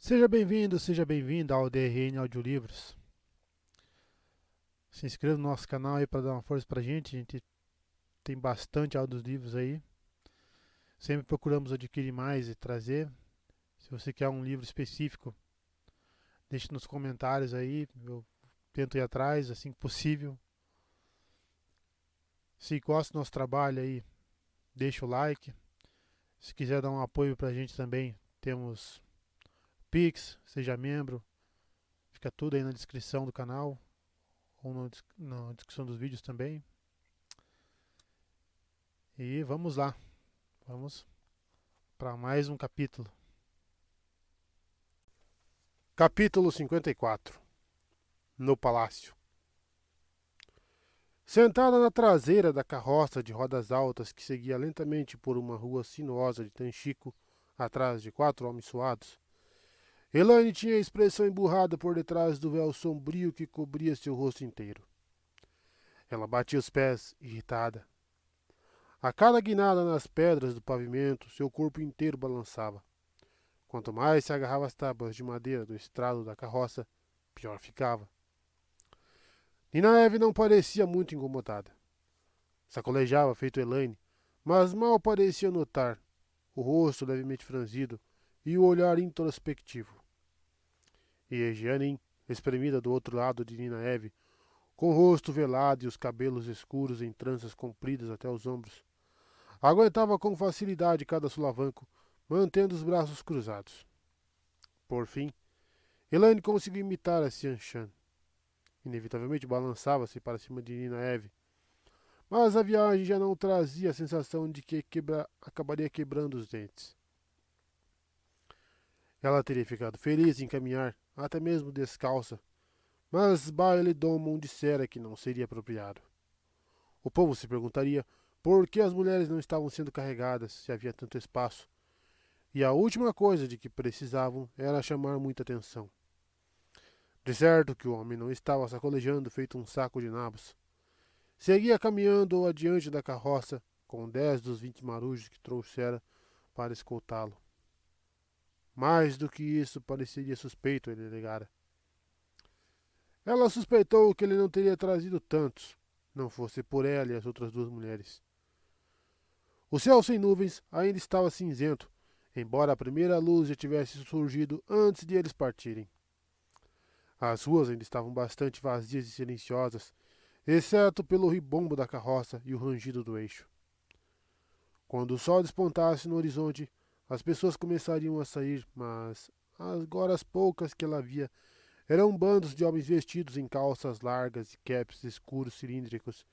Seja bem-vinda ao DRN Audiolivros. Se inscreva no nosso canal aí para dar uma força pra gente. A gente tem bastante audiolivros aí. Sempre procuramos adquirir mais e trazer. Se você quer um livro específico, deixe nos comentários aí. Eu tento ir atrás assim que possível. Se gosta do nosso trabalho aí, deixa o like. Se quiser dar um apoio pra gente também, temos Pix, seja membro. Fica tudo aí na descrição do canal ou na descrição dos vídeos também. E vamos lá, vamos para mais um capítulo. Capítulo 54. No Palácio. Sentada na traseira da carroça de rodas altas que seguia lentamente por uma rua sinuosa de Tanchico, atrás de 4 homens suados, Elaine tinha a expressão emburrada por detrás do véu sombrio que cobria seu rosto inteiro. Ela batia os pés, irritada. A cada guinada nas pedras do pavimento, seu corpo inteiro balançava. Quanto mais se agarrava às tábuas de madeira do estrado da carroça, pior ficava. Nina Eve não parecia muito incomodada. Sacolejava feito Elaine, mas mal parecia notar o rosto levemente franzido e o olhar introspectivo. E Jeanine, espremida do outro lado de Nina Eve, com o rosto velado e os cabelos escuros em tranças compridas até os ombros, aguentava com facilidade cada solavanco, mantendo os braços cruzados. Por fim, Elaine conseguiu imitar a Xianshan. Inevitavelmente balançava-se para cima de Nina Eve, mas a viagem já não trazia a sensação de que acabaria quebrando os dentes. Ela teria ficado feliz em caminhar, até mesmo descalça, mas Baile Domon dissera que não seria apropriado. O povo se perguntaria por que as mulheres não estavam sendo carregadas se havia tanto espaço, e a última coisa de que precisavam era chamar muita atenção. De certo que o homem não estava sacolejando feito um saco de nabos. Seguia caminhando adiante da carroça, com 10 dos 20 marujos que trouxera para escoltá-lo. Mais do que isso, pareceria suspeito, ele alegara. Ela suspeitou que ele não teria trazido tantos, não fosse por ela e as outras 2 mulheres. O céu sem nuvens ainda estava cinzento, embora a primeira luz já tivesse surgido antes de eles partirem. As ruas ainda estavam bastante vazias e silenciosas, exceto pelo ribombo da carroça e o rangido do eixo. Quando o sol despontasse no horizonte, as pessoas começariam a sair, mas agora as poucas que ela via eram bandos de homens vestidos em calças largas e caps escuros cilíndricos,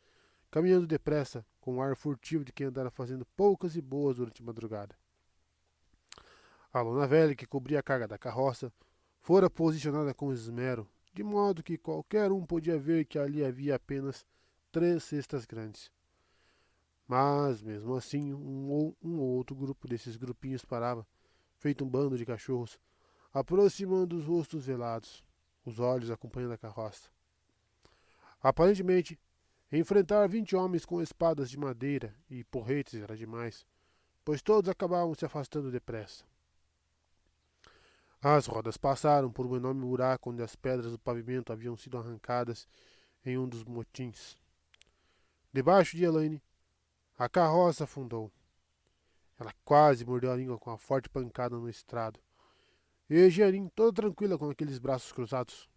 caminhando depressa, com o ar furtivo de quem andara fazendo poucas e boas durante a madrugada. A lona velha que cobria a carga da carroça fora posicionada com esmero, de modo que qualquer um podia ver que ali havia apenas 3 cestas grandes. Mas, mesmo assim, um ou outro grupo desses grupinhos parava, feito um bando de cachorros, aproximando os rostos velados, os olhos acompanhando a carroça. Aparentemente, enfrentar 20 homens com espadas de madeira e porretes era demais, pois todos acabavam se afastando depressa. As rodas passaram por um enorme buraco onde as pedras do pavimento haviam sido arrancadas em um dos motins. Debaixo de Elaine, a carroça afundou. Ela quase mordeu a língua com a forte pancada no estrado. E Jeanine, toda tranquila com aqueles braços cruzados.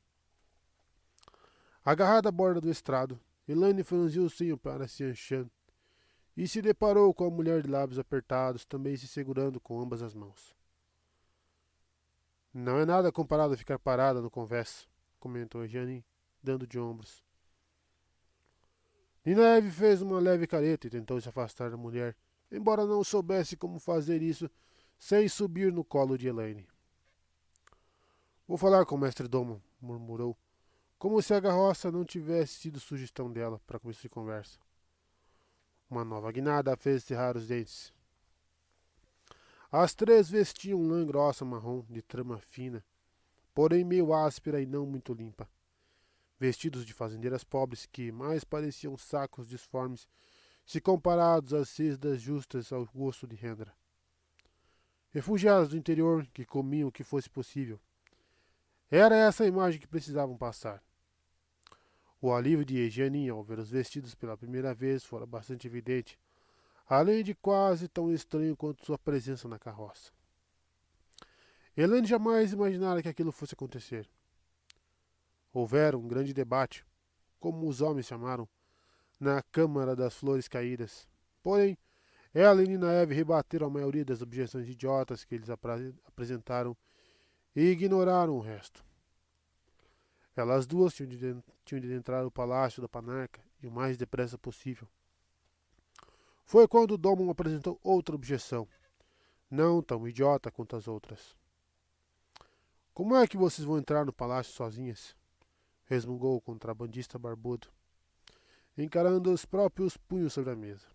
Agarrada à borda do estrado, Elaine franziu o senho para Xianshan e se deparou com a mulher de lábios apertados, também se segurando com ambas as mãos. Não é nada comparado a ficar parada no convés, comentou Jeanine, dando de ombros. Nina Eve fez uma leve careta e tentou se afastar da mulher, embora não soubesse como fazer isso sem subir no colo de Elaine. Vou falar com o mestre Domo, murmurou, como se a carroça não tivesse sido sugestão dela para começo de conversa. Uma nova guinada a fez cerrar os dentes. As 3 vestiam lã grossa marrom de trama fina, porém meio áspera e não muito limpa. Vestidos de fazendeiras pobres que mais pareciam sacos disformes se comparados às cestas justas ao gosto de Hendra. Refugiadas do interior que comiam o que fosse possível, Era essa a imagem que precisavam passar. O alívio de Eugênia ao ver os vestidos pela primeira vez fora bastante evidente, além de quase tão estranho quanto sua presença na carroça. Elaine jamais imaginara que aquilo fosse acontecer. Houvera um grande debate, como os homens chamaram, na Câmara das Flores Caídas. Porém, ela e Nina Eve rebateram a maioria das objeções idiotas que eles apresentaram e ignoraram o resto. Elas duas tinham de entrar no palácio da Panarca e o mais depressa possível. Foi quando Domon apresentou outra objeção, não tão idiota quanto as outras. Como é que vocês vão entrar no palácio sozinhas? Resmungou o contrabandista barbudo, encarando os próprios punhos sobre a mesa.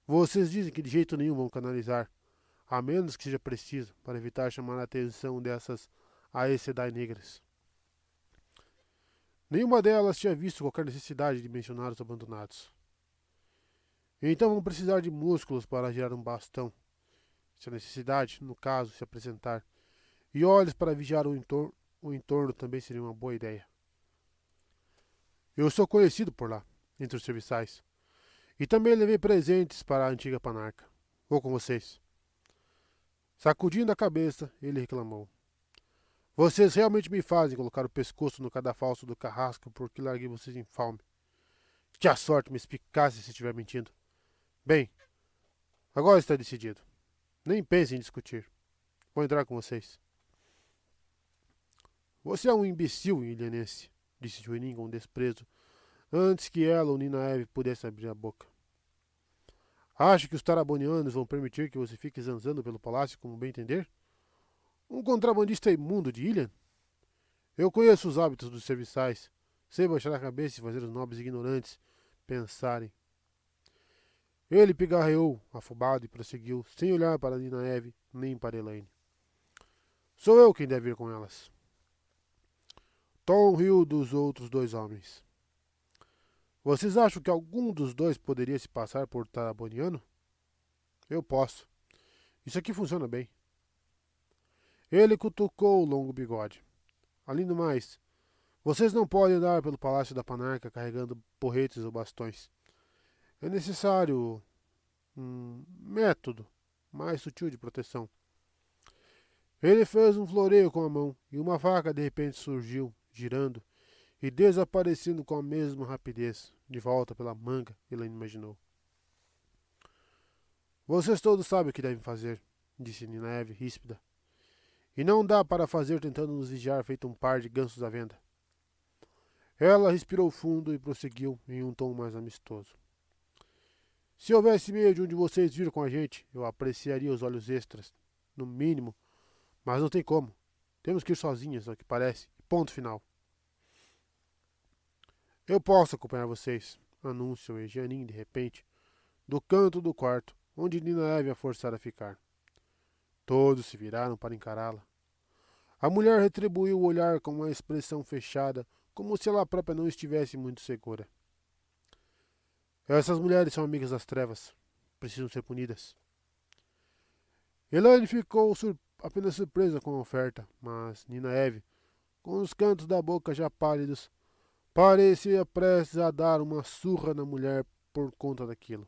Vocês dizem que de jeito nenhum vão canalizar, a menos que seja preciso, para evitar chamar a atenção dessas Aes Sedai negras. Nenhuma delas tinha visto qualquer necessidade de mencionar os abandonados. Então vão precisar de músculos para girar um bastão, se a necessidade, no caso, se apresentar, e olhos para vigiar o entorno também seria uma boa ideia. Eu sou conhecido por lá, entre os serviçais, e também levei presentes para a antiga Panarca. Vou com vocês. Sacudindo a cabeça, ele reclamou. Vocês realmente me fazem colocar o pescoço no cadafalso do carrasco porque larguei vocês em falme. Que a sorte me explicasse se estiver mentindo. Bem, agora está decidido. Nem pense em discutir. Vou entrar com vocês. Você é um imbecil, ilhanense, disse Juinin com desprezo, antes que ela ou Nina Eve pudesse abrir a boca. Acha que os tarabonianos vão permitir que você fique zanzando pelo palácio como bem entender? Um contrabandista imundo de Ilian? Eu conheço os hábitos dos serviçais. Sei baixar a cabeça e fazer os nobres ignorantes pensarem. Ele pigarreou, afobado, e prosseguiu, sem olhar para Nina Eve nem para Elaine. Sou eu quem deve ir com elas. Tom riu dos outros dois homens. Vocês acham que algum dos dois poderia se passar por taraboniano? Eu posso. Isso aqui funciona bem. Ele cutucou o longo bigode. Além do mais, vocês não podem andar pelo palácio da Panarca carregando porretes ou bastões. É necessário um método mais sutil de proteção. Ele fez um floreio com a mão e uma faca de repente surgiu, girando e desaparecendo com a mesma rapidez, de volta pela manga, Elaine imaginou. Vocês todos sabem o que devem fazer, disse Nina Eve, ríspida. E não dá para fazer tentando nos vigiar feito um par de gansos à venda. Ela respirou fundo e prosseguiu em um tom mais amistoso. Se houvesse meio de um de vocês vir com a gente, eu apreciaria os olhos extras, no mínimo, mas não tem como. Temos que ir sozinhas, ao que parece. Ponto final. Eu posso acompanhar vocês, anunciou Ejanin de repente, do canto do quarto, onde Nina Eve a forçara a ficar. Todos se viraram para encará-la. A mulher retribuiu o olhar com uma expressão fechada, como se ela própria não estivesse muito segura. Essas mulheres são amigas das trevas. Precisam ser punidas. Elaine ficou apenas surpresa com a oferta, mas Nina Eve, com os cantos da boca já pálidos, parecia prestes a dar uma surra na mulher por conta daquilo.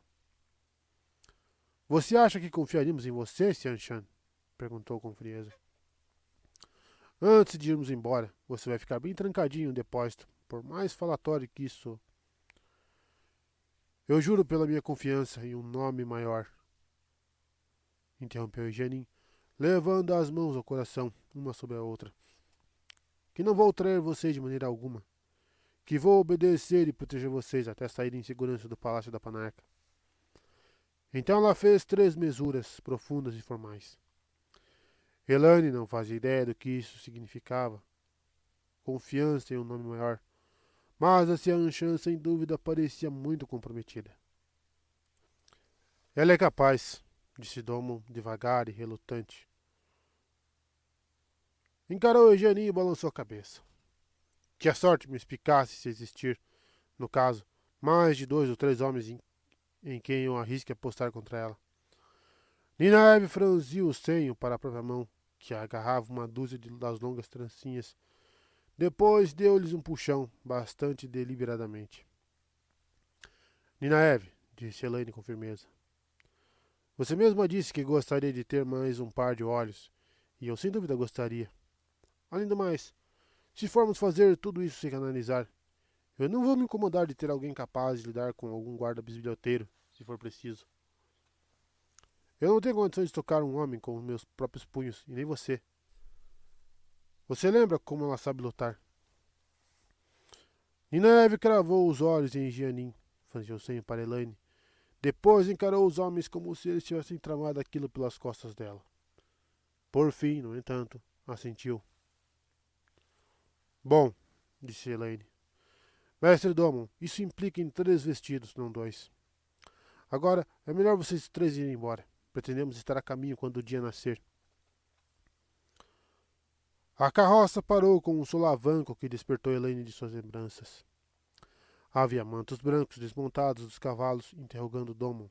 Você acha que confiaríamos em você, Xian Shan? Perguntou com frieza. Antes de irmos embora, você vai ficar bem trancadinho no depósito, por mais falatório que isso sou. Eu juro pela minha confiança em um nome maior, interrompeu Janin, levando as mãos ao coração, uma sobre a outra, que não vou trair vocês de maneira alguma, que vou obedecer e proteger vocês até saírem em segurança do Palácio da Panarca. Então ela fez 3 mesuras profundas e formais. Elaine não fazia ideia do que isso significava. Confiança em um nome maior. Mas a Xian Shan sem dúvida parecia muito comprometida. Ela é capaz, disse Domon devagar e relutante. Encarou Eugenie e balançou a cabeça. Que a sorte me explicasse se existir, no caso, mais de 2 ou 3 homens em quem eu arrisque apostar contra ela. Nina Eve franziu o senho para a própria mão, que agarrava uma dúzia das longas trancinhas. Depois deu-lhes um puxão, bastante deliberadamente. Ninaeve, disse Elaine com firmeza. Você mesma disse que gostaria de ter mais um par de olhos, e eu sem dúvida gostaria. Além do mais, se formos fazer tudo isso sem canalizar, eu não vou me incomodar de ter alguém capaz de lidar com algum guarda-bisbilhoteiro, se for preciso. Eu não tenho condições de tocar um homem com os meus próprios punhos, e nem você. Você lembra como ela sabe lutar? Nineve cravou os olhos em Gianin, franziu o senho para Elaine. Depois encarou os homens como se eles tivessem tramado aquilo pelas costas dela. Por fim, no entanto, assentiu. Bom, disse Elaine. Mestre Domon, isso implica em 3 vestidos, não 2. Agora, é melhor vocês 3 irem embora. Pretendemos estar a caminho quando o dia nascer. A carroça parou com um solavanco que despertou Elaine de suas lembranças. Havia mantos brancos desmontados dos cavalos, interrogando Domon.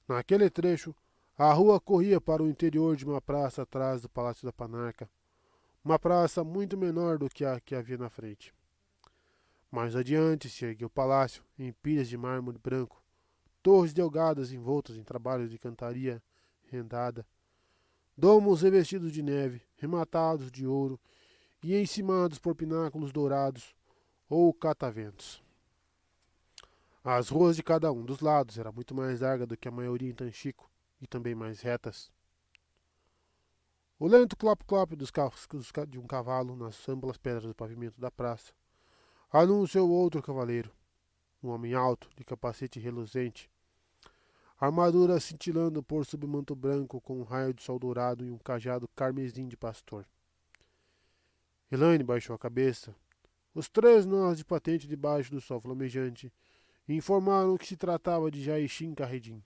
Naquele trecho, a rua corria para o interior de uma praça atrás do Palácio da Panarca, uma praça muito menor do que a que havia na frente. Mais adiante se ergueu o palácio, em pilhas de mármore branco, torres delgadas envoltas em trabalhos de cantaria rendada, domos revestidos de neve, rematados de ouro e encimados por pináculos dourados ou cataventos. As ruas de cada um dos lados eram muito mais largas do que a maioria em Tanchico e também mais retas. O lento clop-clop dos cascos de um cavalo nas amplas pedras do pavimento da praça anunciou outro cavaleiro, um homem alto, de capacete reluzente, armadura cintilando por sob manto branco com um raio de sol dourado e um cajado carmesim de pastor. Elaine baixou a cabeça. Os 3 nós de patente debaixo do sol flamejante informaram que se tratava de Jaixin Carredin.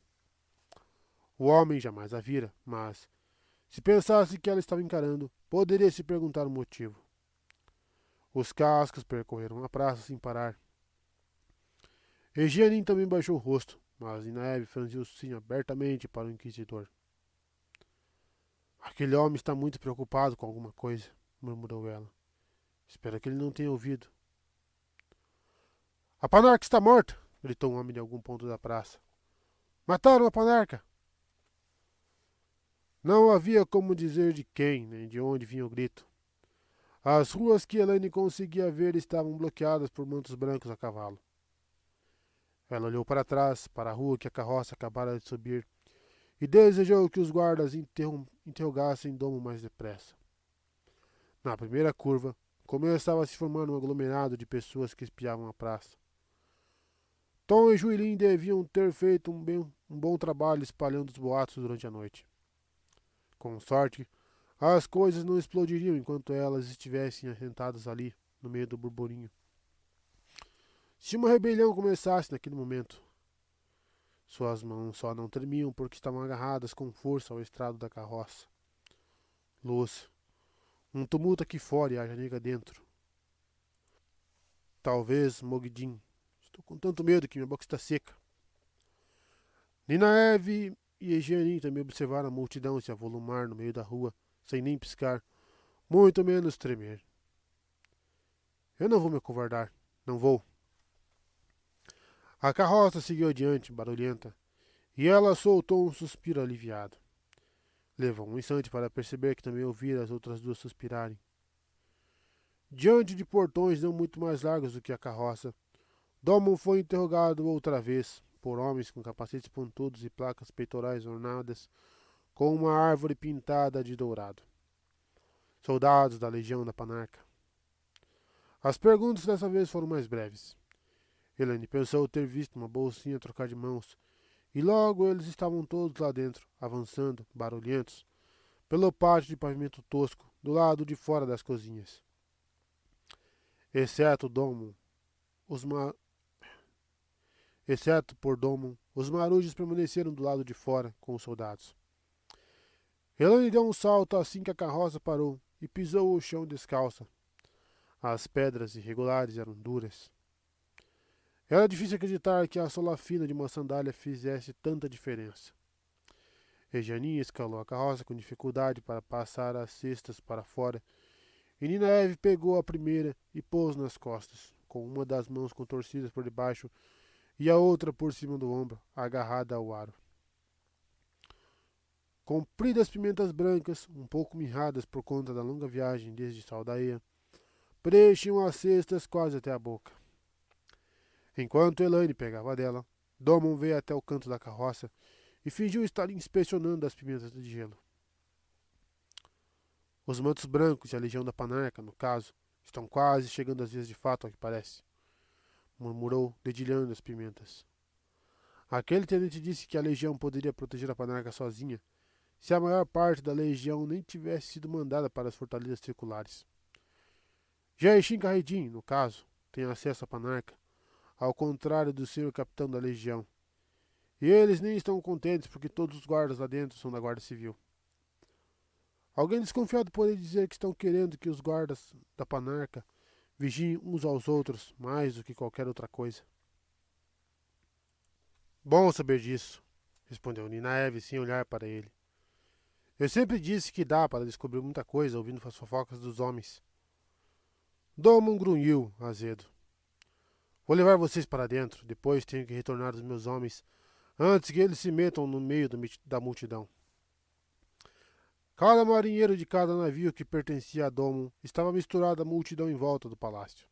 O homem jamais a vira, mas, se pensasse que ela estava encarando, poderia se perguntar o motivo. Os cascos percorreram a praça sem parar. Egianin também baixou o rosto, mas Ninaeve franziu o sim abertamente para o inquisidor. Aquele homem está muito preocupado com alguma coisa, murmurou ela. Espero que ele não tenha ouvido. A Panarca está morta! Gritou um homem de algum ponto da praça. Mataram a Panarca! Não havia como dizer de quem, nem de onde vinha o grito. As ruas que Elaine conseguia ver estavam bloqueadas por mantos brancos a cavalo. Ela olhou para trás, para a rua que a carroça acabara de subir, e desejou que os guardas interrogassem Domo mais depressa. Na primeira curva, começava a se formar um aglomerado de pessoas que espiavam a praça. Tom e Juilin deviam ter feito um bom trabalho espalhando os boatos durante a noite. Com sorte, as coisas não explodiriam enquanto elas estivessem assentadas ali, no meio do burburinho. Se uma rebelião começasse naquele momento, suas mãos só não tremiam porque estavam agarradas com força ao estrado da carroça. Luz. Um tumulto aqui fora e a nega dentro. Talvez Mogdin. Estou com tanto medo que minha boca está seca. Ninaeve e Egianin também observaram a multidão se avolumar no meio da rua, sem nem piscar, muito menos tremer. Eu não vou me acovardar. Não vou. A carroça seguiu adiante, barulhenta, e ela soltou um suspiro aliviado. Levou um instante para perceber que também ouvira as outras 2 suspirarem. Diante de portões não muito mais largos do que a carroça, Domon foi interrogado outra vez por homens com capacetes pontudos e placas peitorais ornadas com uma árvore pintada de dourado. Soldados da Legião da Panarca. As perguntas dessa vez foram mais breves. Elaine pensou ter visto uma bolsinha trocar de mãos, e logo eles estavam todos lá dentro, avançando, barulhentos, pelo pátio de pavimento tosco, do lado de fora das cozinhas. Exceto por Domon, os marujos permaneceram do lado de fora com os soldados. Elaine deu um salto assim que a carroça parou e pisou o chão descalça. As pedras irregulares eram duras. Era difícil acreditar que a sola fina de uma sandália fizesse tanta diferença. Regianin escalou a carroça com dificuldade para passar as cestas para fora, e Ninaeve pegou a primeira e pôs nas costas, com uma das mãos contorcidas por debaixo e a outra por cima do ombro, agarrada ao aro. Compridas pimentas brancas, um pouco mirradas por conta da longa viagem desde Saldaia, preenchiam as cestas quase até a boca. Enquanto Elaine pegava dela, Domon veio até o canto da carroça e fingiu estar inspecionando as pimentas de gelo. Os mantos brancos e a legião da Panarca, no caso, estão quase chegando às vias de fato, ao que parece, murmurou, dedilhando as pimentas. Aquele tenente disse que a legião poderia proteger a Panarca sozinha, se a maior parte da legião nem tivesse sido mandada para as fortalezas circulares. Jaeshin Carredin, no caso, tem acesso à Panarca, ao contrário do senhor capitão da legião. E eles nem estão contentes porque todos os guardas lá dentro são da Guarda Civil. Alguém desconfiado poderia dizer que estão querendo que os guardas da Panarca vigiem uns aos outros mais do que qualquer outra coisa. Bom saber disso, respondeu Ninaeve sem olhar para ele. Eu sempre disse que dá para descobrir muita coisa ouvindo as fofocas dos homens. Domon grunhiu, azedo. Vou levar vocês para dentro, depois tenho que retornar os meus homens, antes que eles se metam no meio da multidão. Cada marinheiro de cada navio que pertencia a Domon estava misturado à multidão em volta do palácio.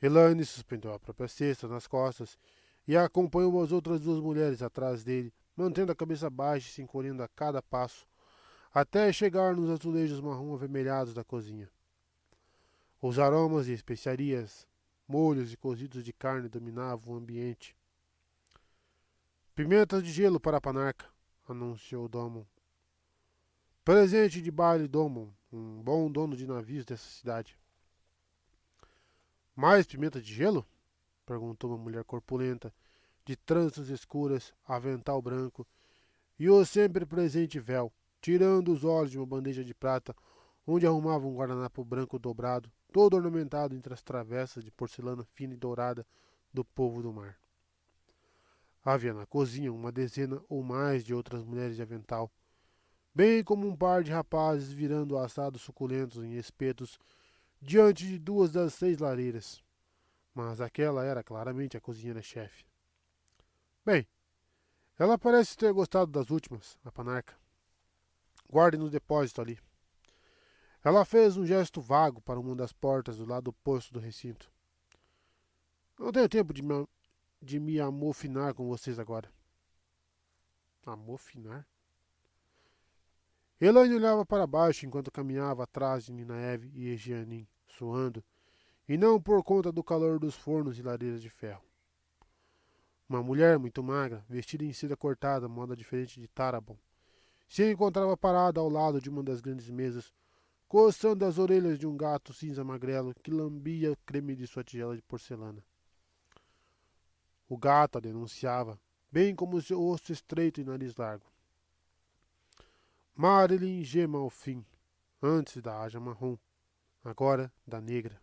Elaine suspendeu a própria cesta nas costas e acompanhou as outras duas mulheres atrás dele, mantendo a cabeça baixa e se encolhendo a cada passo, até chegar nos azulejos marrom avermelhados da cozinha. Os aromas e especiarias, molhos e cozidos de carne dominavam o ambiente. Pimentas de gelo para a Panarca, anunciou Domon. Presente de baile Domon, um bom dono de navios dessa cidade. Mais pimenta de gelo? Perguntou uma mulher corpulenta, de tranças escuras, avental branco e o sempre presente véu, tirando os olhos de uma bandeja de prata, onde arrumava um guardanapo branco dobrado, todo ornamentado entre as travessas de porcelana fina e dourada do povo do mar. Havia na cozinha uma dezena ou mais de outras mulheres de avental, bem como um par de rapazes virando assados suculentos em espetos diante de duas das 6 lareiras. Mas aquela era claramente a cozinheira-chefe. Bem, ela parece ter gostado das últimas, a Panarca. Guarde no depósito ali. Ela fez um gesto vago para uma das portas do lado oposto do recinto. Não tenho tempo de me amofinar com vocês agora. Amofinar? Elaine olhava para baixo enquanto caminhava atrás de Ninaeve e Egianin, suando, e não por conta do calor dos fornos e lareiras de ferro. Uma mulher muito magra, vestida em seda cortada, moda diferente de Tarabon, se encontrava parada ao lado de uma das grandes mesas, coçando as orelhas de um gato cinza magrelo que lambia o creme de sua tigela de porcelana. O gato a denunciava, bem como seu rosto estreito e nariz largo. Marilyn G. Malfin, antes da Aja Marrom, agora da negra.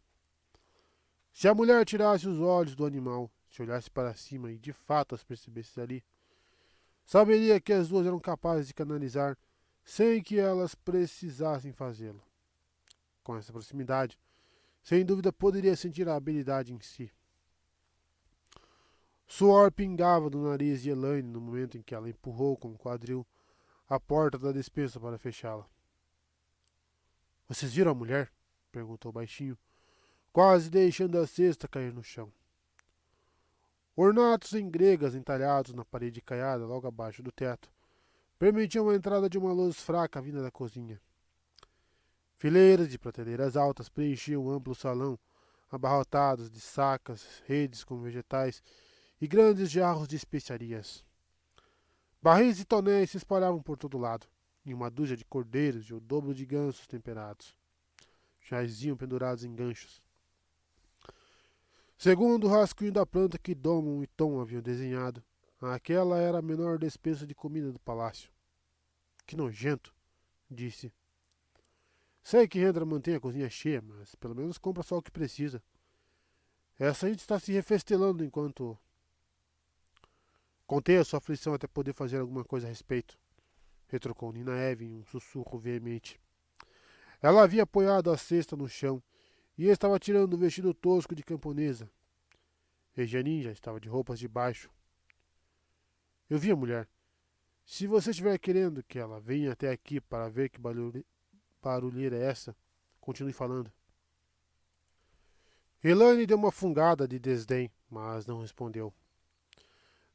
Se a mulher tirasse os olhos do animal, se olhasse para cima e de fato as percebesse ali, saberia que as duas eram capazes de canalizar sem que elas precisassem fazê-lo. Com essa proximidade, sem dúvida poderia sentir a habilidade em si. Suor pingava do nariz de Elaine no momento em que ela empurrou com o quadril a porta da despensa para fechá-la. Vocês viram a mulher? Perguntou baixinho, quase deixando a cesta cair no chão. Ornatos em gregas entalhados na parede caiada logo abaixo do teto permitiam a entrada de uma luz fraca vinda da cozinha. Fileiras de prateleiras altas preenchiam o amplo salão, abarrotados de sacas, redes com vegetais e grandes jarros de especiarias. Barris e tonéis se espalhavam por todo lado, e uma dúzia de cordeiros e o dobro de gansos temperados jaziam pendurados em ganchos. Segundo o rascunho da planta que Domon e Tom haviam desenhado, aquela era a menor despensa de comida do palácio. Que nojento, disse. Sei que Rendra mantém a cozinha cheia, mas pelo menos compra só o que precisa. Essa gente está se refestelando enquanto... Contei a sua aflição até poder fazer alguma coisa a respeito. retrucou Ninaeve em um sussurro veemente. Ela havia apoiado a cesta no chão e estava tirando o vestido tosco de camponesa. Ejanin já estava de roupas de baixo. Eu vi a mulher. Se você estiver querendo que ela venha até aqui para ver que barulheira é essa, continue falando. Elaine deu uma fungada de desdém, mas não respondeu.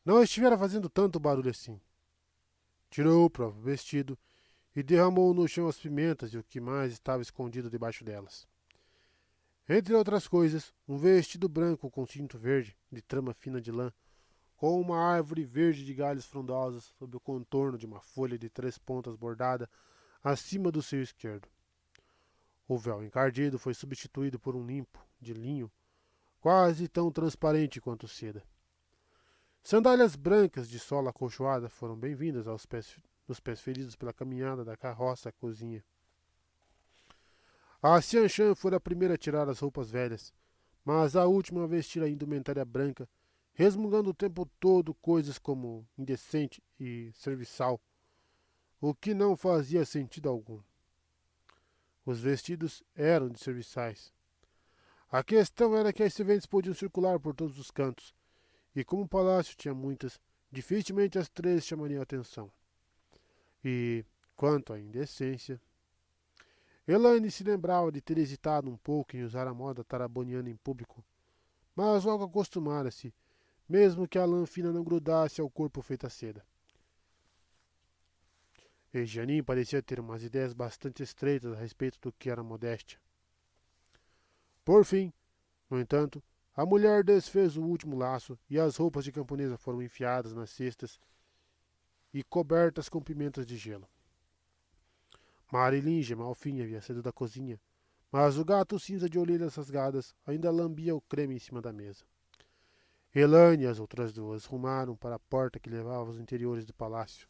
Não estivera fazendo tanto barulho assim. Tirou o próprio vestido e derramou no chão as pimentas e o que mais estava escondido debaixo delas. Entre outras coisas, um vestido branco com cinto verde, de trama fina de lã, com uma árvore verde de galhos frondosos sob o contorno de uma folha de 3 pontas bordada acima do seio esquerdo. O véu encardido foi substituído por um limpo, de linho, quase tão transparente quanto seda. Sandálias brancas de sola acolchoada foram bem-vindas aos pés feridos pela caminhada da carroça à cozinha. A Xianshan fora a primeira a tirar as roupas velhas, mas a última a vestir a indumentária branca, resmungando o tempo todo coisas como indecente e serviçal, o que não fazia sentido algum. Os vestidos eram de serviçais. A questão era que as serventes podiam circular por todos os cantos, e como o palácio tinha muitas, dificilmente as 3 chamariam a atenção. E, quanto à indecência, Elaine se lembrava de ter hesitado um pouco em usar a moda taraboniana em público, mas logo acostumara-se, mesmo que a lã fina não grudasse ao corpo feito a seda. E Janin parecia ter umas ideias bastante estreitas a respeito do que era modéstia. Por fim, no entanto, a mulher desfez o último laço e as roupas de camponesa foram enfiadas nas cestas e cobertas com pimentas de gelo. Marilyn Gemalfim havia saído da cozinha, mas o gato cinza de orelhas rasgadas ainda lambia o creme em cima da mesa. Elaine e as outras 2 rumaram para a porta que levava aos interiores do palácio.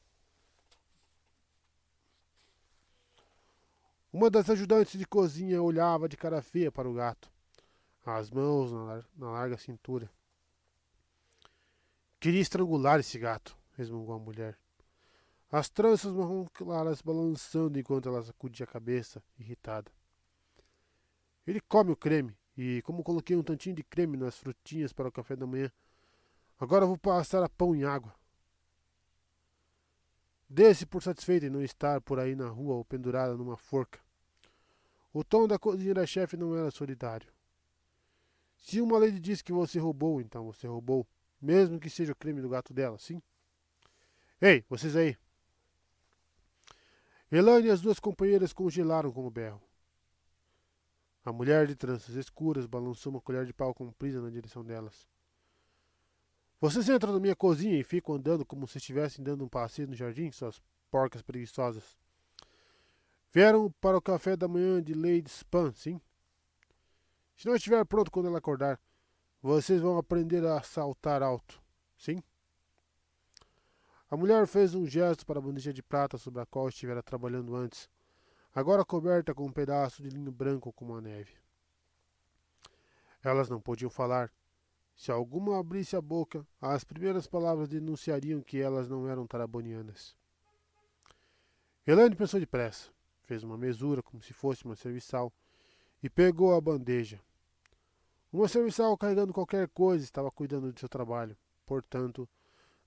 Uma das ajudantes de cozinha olhava de cara feia para o gato, as mãos na larga cintura. Queria estrangular esse gato, resmungou a mulher. As tranças marrom claras balançando enquanto ela sacudia a cabeça, irritada. Ele come o creme, e como coloquei um tantinho de creme nas frutinhas para o café da manhã, agora vou passar a pão em água. Dê-se por satisfeita em não estar por aí na rua ou pendurada numa forca. O tom da cozinheira-chefe não era solidário. Se uma lady diz que você roubou, então você roubou, mesmo que seja o creme do gato dela, sim? Ei, vocês aí! Elaine e as 2 companheiras congelaram com o berro. A mulher de tranças escuras balançou uma colher de pau comprida na direção delas. Vocês entram na minha cozinha e ficam andando como se estivessem dando um passeio no jardim, suas porcas preguiçosas. Vieram para o café da manhã de Lady Span, sim? Se não estiver pronto quando ela acordar, vocês vão aprender a saltar alto, sim? A mulher fez um gesto para a bandeja de prata sobre a qual estivera trabalhando antes, agora coberta com um pedaço de linho branco como a neve. Elas não podiam falar. Se alguma abrisse a boca, as primeiras palavras denunciariam que elas não eram tarabonianas. Elaine pensou depressa, fez uma mesura como se fosse uma serviçal e pegou a bandeja. Uma serviçal carregando qualquer coisa estava cuidando de seu trabalho, portanto,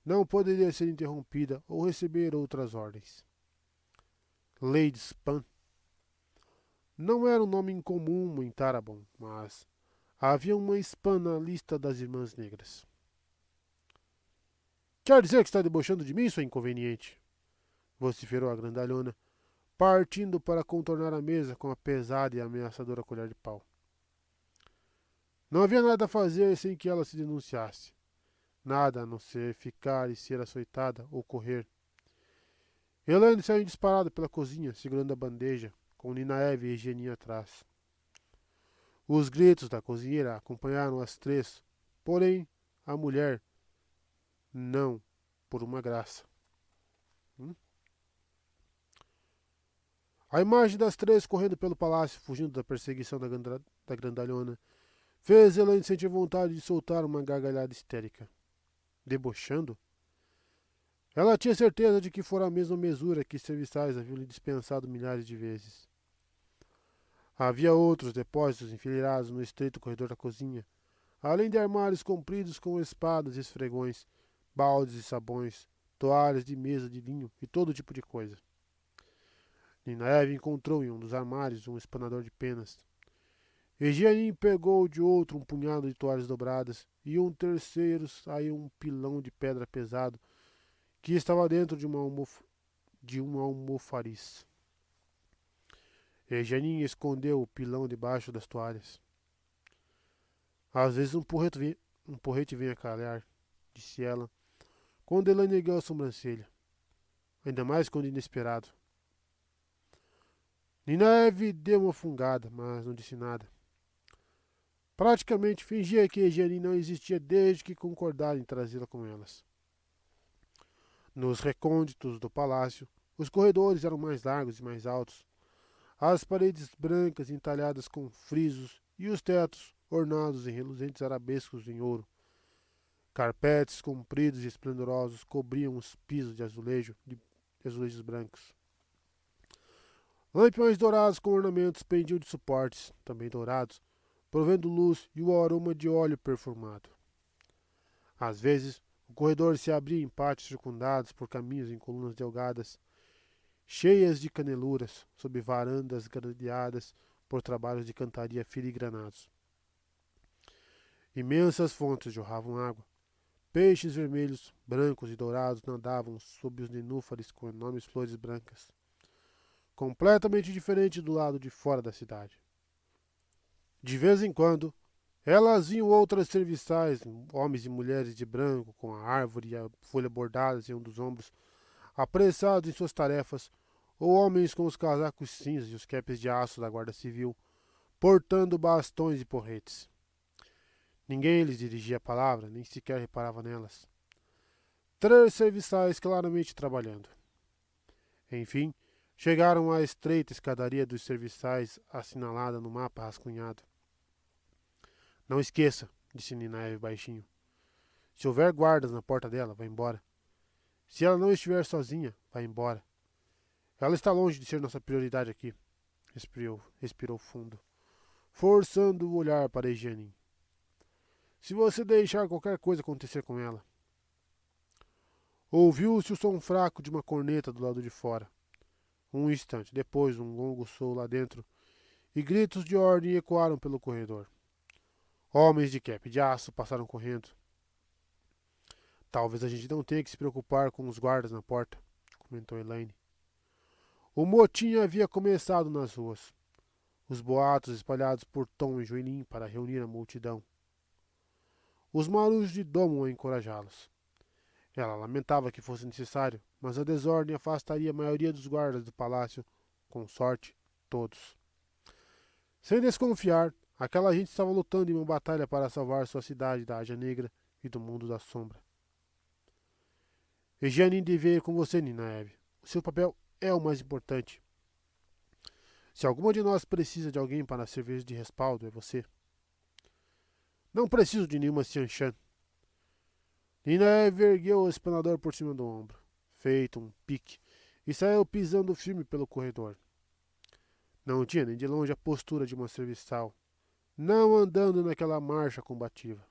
não poderia ser interrompida ou receber outras ordens. Lady Span não era um nome incomum em Tarabon, mas havia uma Span na lista das Irmãs Negras. Quer dizer que está debochando de mim, sua inconveniente? Vociferou a grandalhona, partindo para contornar a mesa com a pesada e ameaçadora colher de pau. Não havia nada a fazer sem que ela se denunciasse. Nada a não ser ficar e ser açoitada ou correr. Elaine saiu disparada pela cozinha, segurando a bandeja, com Ninaeve e Eugenia atrás. Os gritos da cozinheira acompanharam as 3, porém, a mulher, não, por uma graça. A imagem das 3 correndo pelo palácio, fugindo da perseguição da grandalhona, fez Elaine sentir vontade de soltar uma gargalhada histérica. Debochando? Ela tinha certeza de que fora a mesma mesura que serviçais haviam lhe dispensado milhares de vezes. Havia outros depósitos enfileirados no estreito corredor da cozinha, além de armários compridos com espadas e esfregões, baldes e sabões, toalhas de mesa de linho e todo tipo de coisa. Ninaeve encontrou em um dos armários um espanador de penas. Eugênio pegou de outro um punhado de toalhas dobradas e um terceiro saiu um pilão de pedra pesado que estava dentro de um almofariz. Eugênio escondeu o pilão debaixo das toalhas. Às vezes um porrete vem a calhar, disse ela, quando Elaine ergueu a sobrancelha. Ainda mais quando inesperado. Ninaeve deu uma fungada, mas não disse nada. Praticamente fingia que Eugênio não existia desde que concordaram em trazê-la com elas. Nos recônditos do palácio, os corredores eram mais largos e mais altos. As paredes brancas entalhadas com frisos e os tetos ornados em reluzentes arabescos em ouro. Carpetes compridos e esplendorosos cobriam os pisos de azulejos brancos. Lampiões dourados com ornamentos pendiam de suportes, também dourados, provendo luz e o aroma de óleo perfumado. Às vezes, o corredor se abria em pátios circundados por caminhos em colunas delgadas, cheias de caneluras, sob varandas gradeadas por trabalhos de cantaria filigranados. Imensas fontes jorravam água. Peixes vermelhos, brancos e dourados nadavam sob os nenúfares com enormes flores brancas. Completamente diferente do lado de fora da cidade. De vez em quando, elas viam outras serviçais, homens e mulheres de branco, com a árvore e a folha bordadas em um dos ombros, apressados em suas tarefas, ou homens com os casacos cinzas e os capes de aço da Guarda Civil, portando bastões e porretes. Ninguém lhes dirigia a palavra, nem sequer reparava nelas. 3 serviçais claramente trabalhando. Enfim, chegaram à estreita escadaria dos serviçais assinalada no mapa rascunhado. Não esqueça, disse Ninaeve baixinho. Se houver guardas na porta dela, vá embora. Se ela não estiver sozinha, vá embora. Ela está longe de ser nossa prioridade aqui. Respirou fundo, forçando o olhar para Eugênio. Se você deixar qualquer coisa acontecer com ela. Ouviu-se o som fraco de uma corneta do lado de fora. Um instante depois, um gongo soou lá dentro e gritos de ordem ecoaram pelo corredor. Homens de cap de aço passaram correndo. Talvez a gente não tenha que se preocupar com os guardas na porta, comentou Elaine. O motim havia começado nas ruas. Os boatos espalhados por Tom e Joelin para reunir a multidão. Os marujos de Domo a encorajá-los. Ela lamentava que fosse necessário, mas a desordem afastaria a maioria dos guardas do palácio, com sorte, todos. Sem desconfiar, aquela gente estava lutando em uma batalha para salvar sua cidade da Ágia Negra e do mundo da sombra. Eugênio devia ir com você, Ninaeve. O seu papel é o mais importante. Se alguma de nós precisa de alguém para servir de respaldo, é você. Não preciso de nenhuma Xianshan. Ninaeve ergueu o espanador por cima do ombro, feito um pique, e saiu pisando firme pelo corredor. Não tinha nem de longe a postura de uma serviçal, não andando naquela marcha combativa.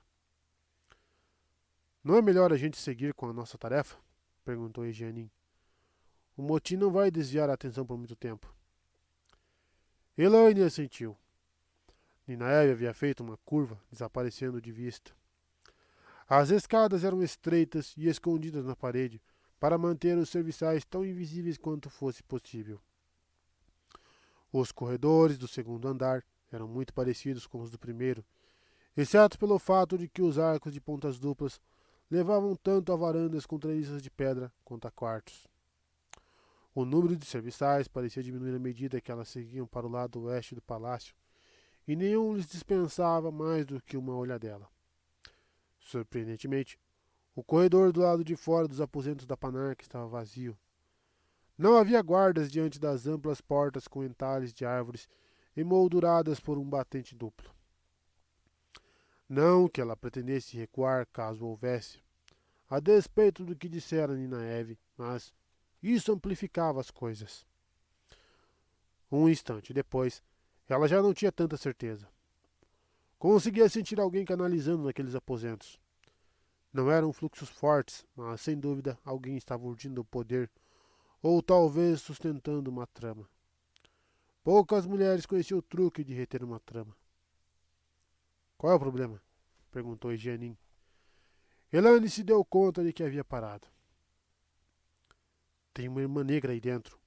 Não é melhor a gente seguir com a nossa tarefa? Perguntou Eugênio. O motim não vai desviar a atenção por muito tempo. Elaine assentiu. Ninaeve havia feito uma curva, desaparecendo de vista. As escadas eram estreitas e escondidas na parede, para manter os serviçais tão invisíveis quanto fosse possível. Os corredores do segundo andar eram muito parecidos com os do primeiro, exceto pelo fato de que os arcos de pontas duplas levavam tanto a varandas com treliças de pedra quanto a quartos. O número de serviçais parecia diminuir à medida que elas seguiam para o lado oeste do palácio, e nenhum lhes dispensava mais do que uma olhadela. Surpreendentemente, o corredor do lado de fora dos aposentos da Panarca estava vazio. Não havia guardas diante das amplas portas com entalhes de árvores emolduradas por um batente duplo. Não que ela pretendesse recuar caso houvesse. a despeito do que dissera Nina Eve, mas isso amplificava as coisas. Um instante depois, ela já não tinha tanta certeza. Conseguia sentir alguém canalizando naqueles aposentos. Não eram fluxos fortes, mas sem dúvida alguém estava urdindo o poder, ou talvez sustentando uma trama. Poucas mulheres conheciam o truque de reter uma trama. Qual é o problema? Perguntou Jeanine. Elaine se deu conta de que havia parado. Tem uma irmã negra aí dentro.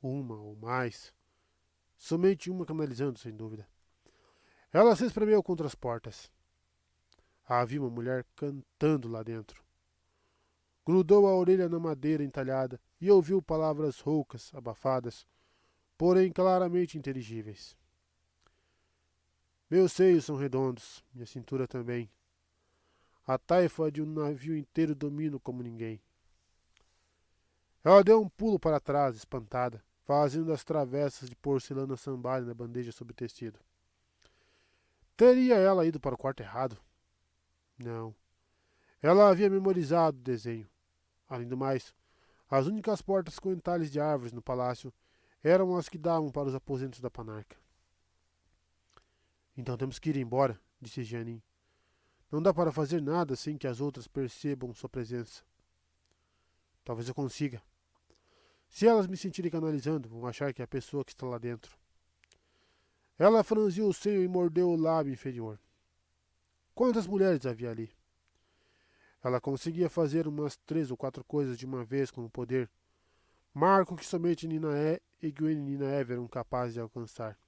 Uma ou mais. Somente uma canalizando, sem dúvida. Ela se espremeu contra as portas. Havia uma mulher cantando lá dentro. Grudou a orelha na madeira entalhada e ouviu palavras roucas, abafadas, porém claramente inteligíveis. Meus seios são redondos, minha cintura também. A taifa de um navio inteiro domino como ninguém. Ela deu um pulo para trás, espantada, fazendo as travessas de porcelana sambalha na bandeja sob o tecido. Teria ela ido para o quarto errado? Não. Ela havia memorizado o desenho. Além do mais, as únicas portas com entalhes de árvores no palácio eram as que davam para os aposentos da Panarca. Então temos que ir embora, disse Jeanine. Não dá para fazer nada sem que as outras percebam sua presença. Talvez eu consiga. Se elas me sentirem canalizando, vão achar que é a pessoa que está lá dentro. Ela franziu o seio e mordeu o lábio inferior. Quantas mulheres havia ali? Ela conseguia fazer umas 3 ou 4 coisas de uma vez com o poder, marco que somente Nina e Gwen e Nina Eve eram capazes de alcançar.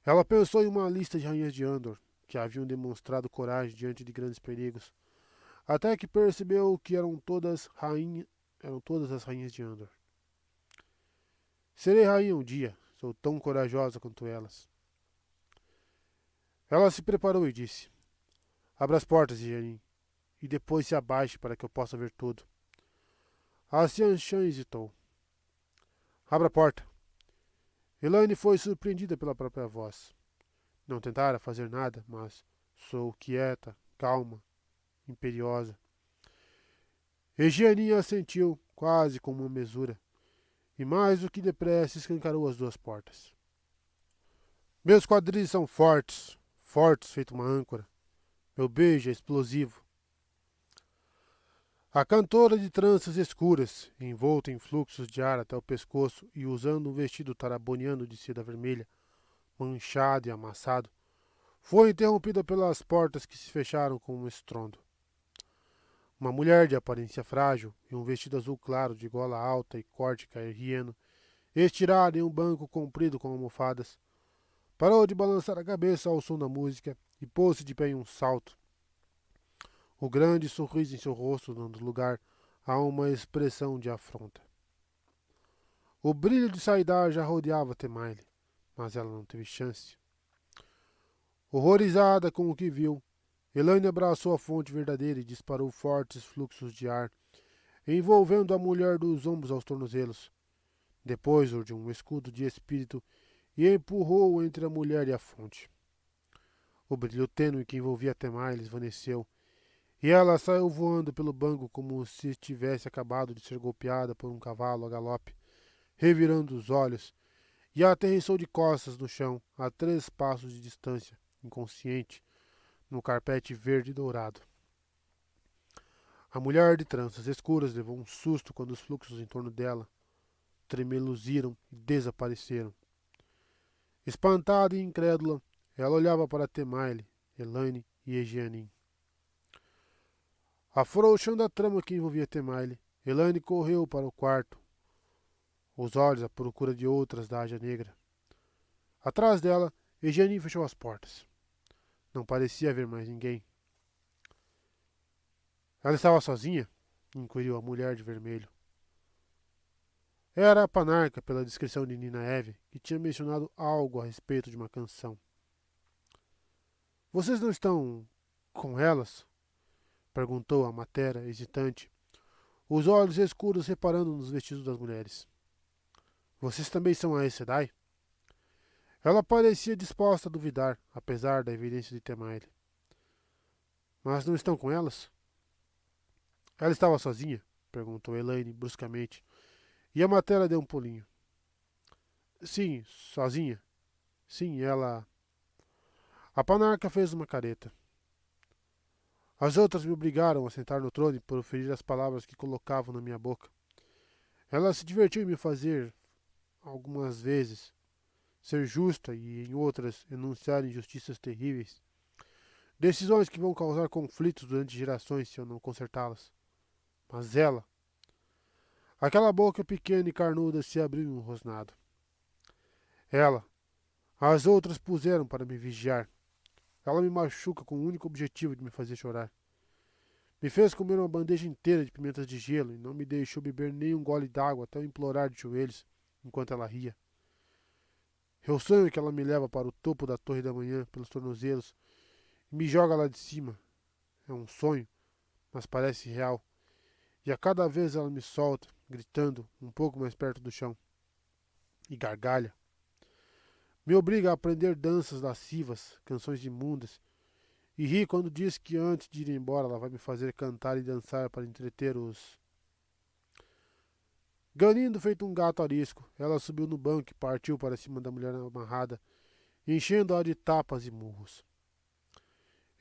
Ela pensou em uma lista de rainhas de Andor, que haviam demonstrado coragem diante de grandes perigos, até que percebeu que eram todas as rainhas de Andor. Serei rainha um dia, sou tão corajosa quanto elas. Ela se preparou e disse: Abra as portas, Jeanine, e depois se abaixe para que eu possa ver tudo. A Xianshan hesitou. Abra a porta. Elaine foi surpreendida pela própria voz. Não tentara fazer nada, mas sou quieta, calma, imperiosa. E Jeanine assentiu, quase com uma mesura, e mais do que depressa escancarou as 2 portas. Meus quadris são fortes, fortes feito uma âncora. Meu beijo é explosivo. A cantora de tranças escuras, envolta em fluxos de ar até o pescoço e usando um vestido taraboniano de seda vermelha, manchado e amassado, foi interrompida pelas portas que se fecharam com um estrondo. Uma mulher de aparência frágil e um vestido azul claro de gola alta e corte caerrieno, estirada em um banco comprido com almofadas, parou de balançar a cabeça ao som da música e pôs-se de pé em um salto, o grande sorriso em seu rosto dando lugar a uma expressão de afronta. O brilho de Saidar já rodeava Temaile, mas ela não teve chance. Horrorizada com o que viu, Elaine abraçou a fonte verdadeira e disparou fortes fluxos de ar, envolvendo a mulher dos ombros aos tornozelos. Depois urdiu um escudo de espírito e empurrou-o entre a mulher e a fonte. O brilho tênue que envolvia Temaile esvaneceu, e ela saiu voando pelo banco como se tivesse acabado de ser golpeada por um cavalo a galope, revirando os olhos, e aterrissou de costas no chão, a 3 passos de distância, inconsciente, no carpete verde e dourado. A mulher de tranças escuras levou um susto quando os fluxos em torno dela tremeluziram e desapareceram. Espantada e incrédula, ela olhava para Temaile, Elaine e Jeanine. Afrouxando a trama que envolvia Temaile, Elaine correu para o quarto, os olhos à procura de outras da Ágia Negra. Atrás dela, Jeanine fechou as portas. Não parecia haver mais ninguém. Ela estava sozinha? Inquiriu a mulher de vermelho. Era a Panarca, pela descrição de Nina Eve, que tinha mencionado algo a respeito de uma canção. Vocês não estão com elas? Perguntou a matera, hesitante, os olhos escuros reparando nos vestidos das mulheres. Vocês também são a Aes Sedai? Ela parecia disposta a duvidar, apesar da evidência de Temaile. Mas não estão com elas? Ela estava sozinha? Perguntou Elaine bruscamente, e a matéria deu um pulinho. Sim, sozinha. Sim, ela... A panarca fez uma careta. As outras me obrigaram a sentar no trono e proferir as palavras que colocavam na minha boca. Ela se divertiu em me fazer, algumas vezes, ser justa e, em outras, enunciar injustiças terríveis. Decisões que vão causar conflitos durante gerações se eu não consertá-las. Mas ela... Aquela boca pequena e carnuda se abriu em um rosnado. Ela... As outras puseram para me vigiar. Ela me machuca com o único objetivo de me fazer chorar. Me fez comer uma bandeja inteira de pimentas de gelo e não me deixou beber nem um gole d'água até eu implorar de joelhos, enquanto ela ria. Eu sonho que ela me leva para o topo da torre da manhã, pelos tornozelos, e me joga lá de cima. É um sonho, mas parece real. E a cada vez ela me solta, gritando, um pouco mais perto do chão. E gargalha. Me obriga a aprender danças lascivas, canções imundas, e ri quando diz que antes de ir embora ela vai me fazer cantar e dançar para entreter os... Ganindo feito um gato arisco, ela subiu no banco e partiu para cima da mulher amarrada, enchendo-a de tapas e murros.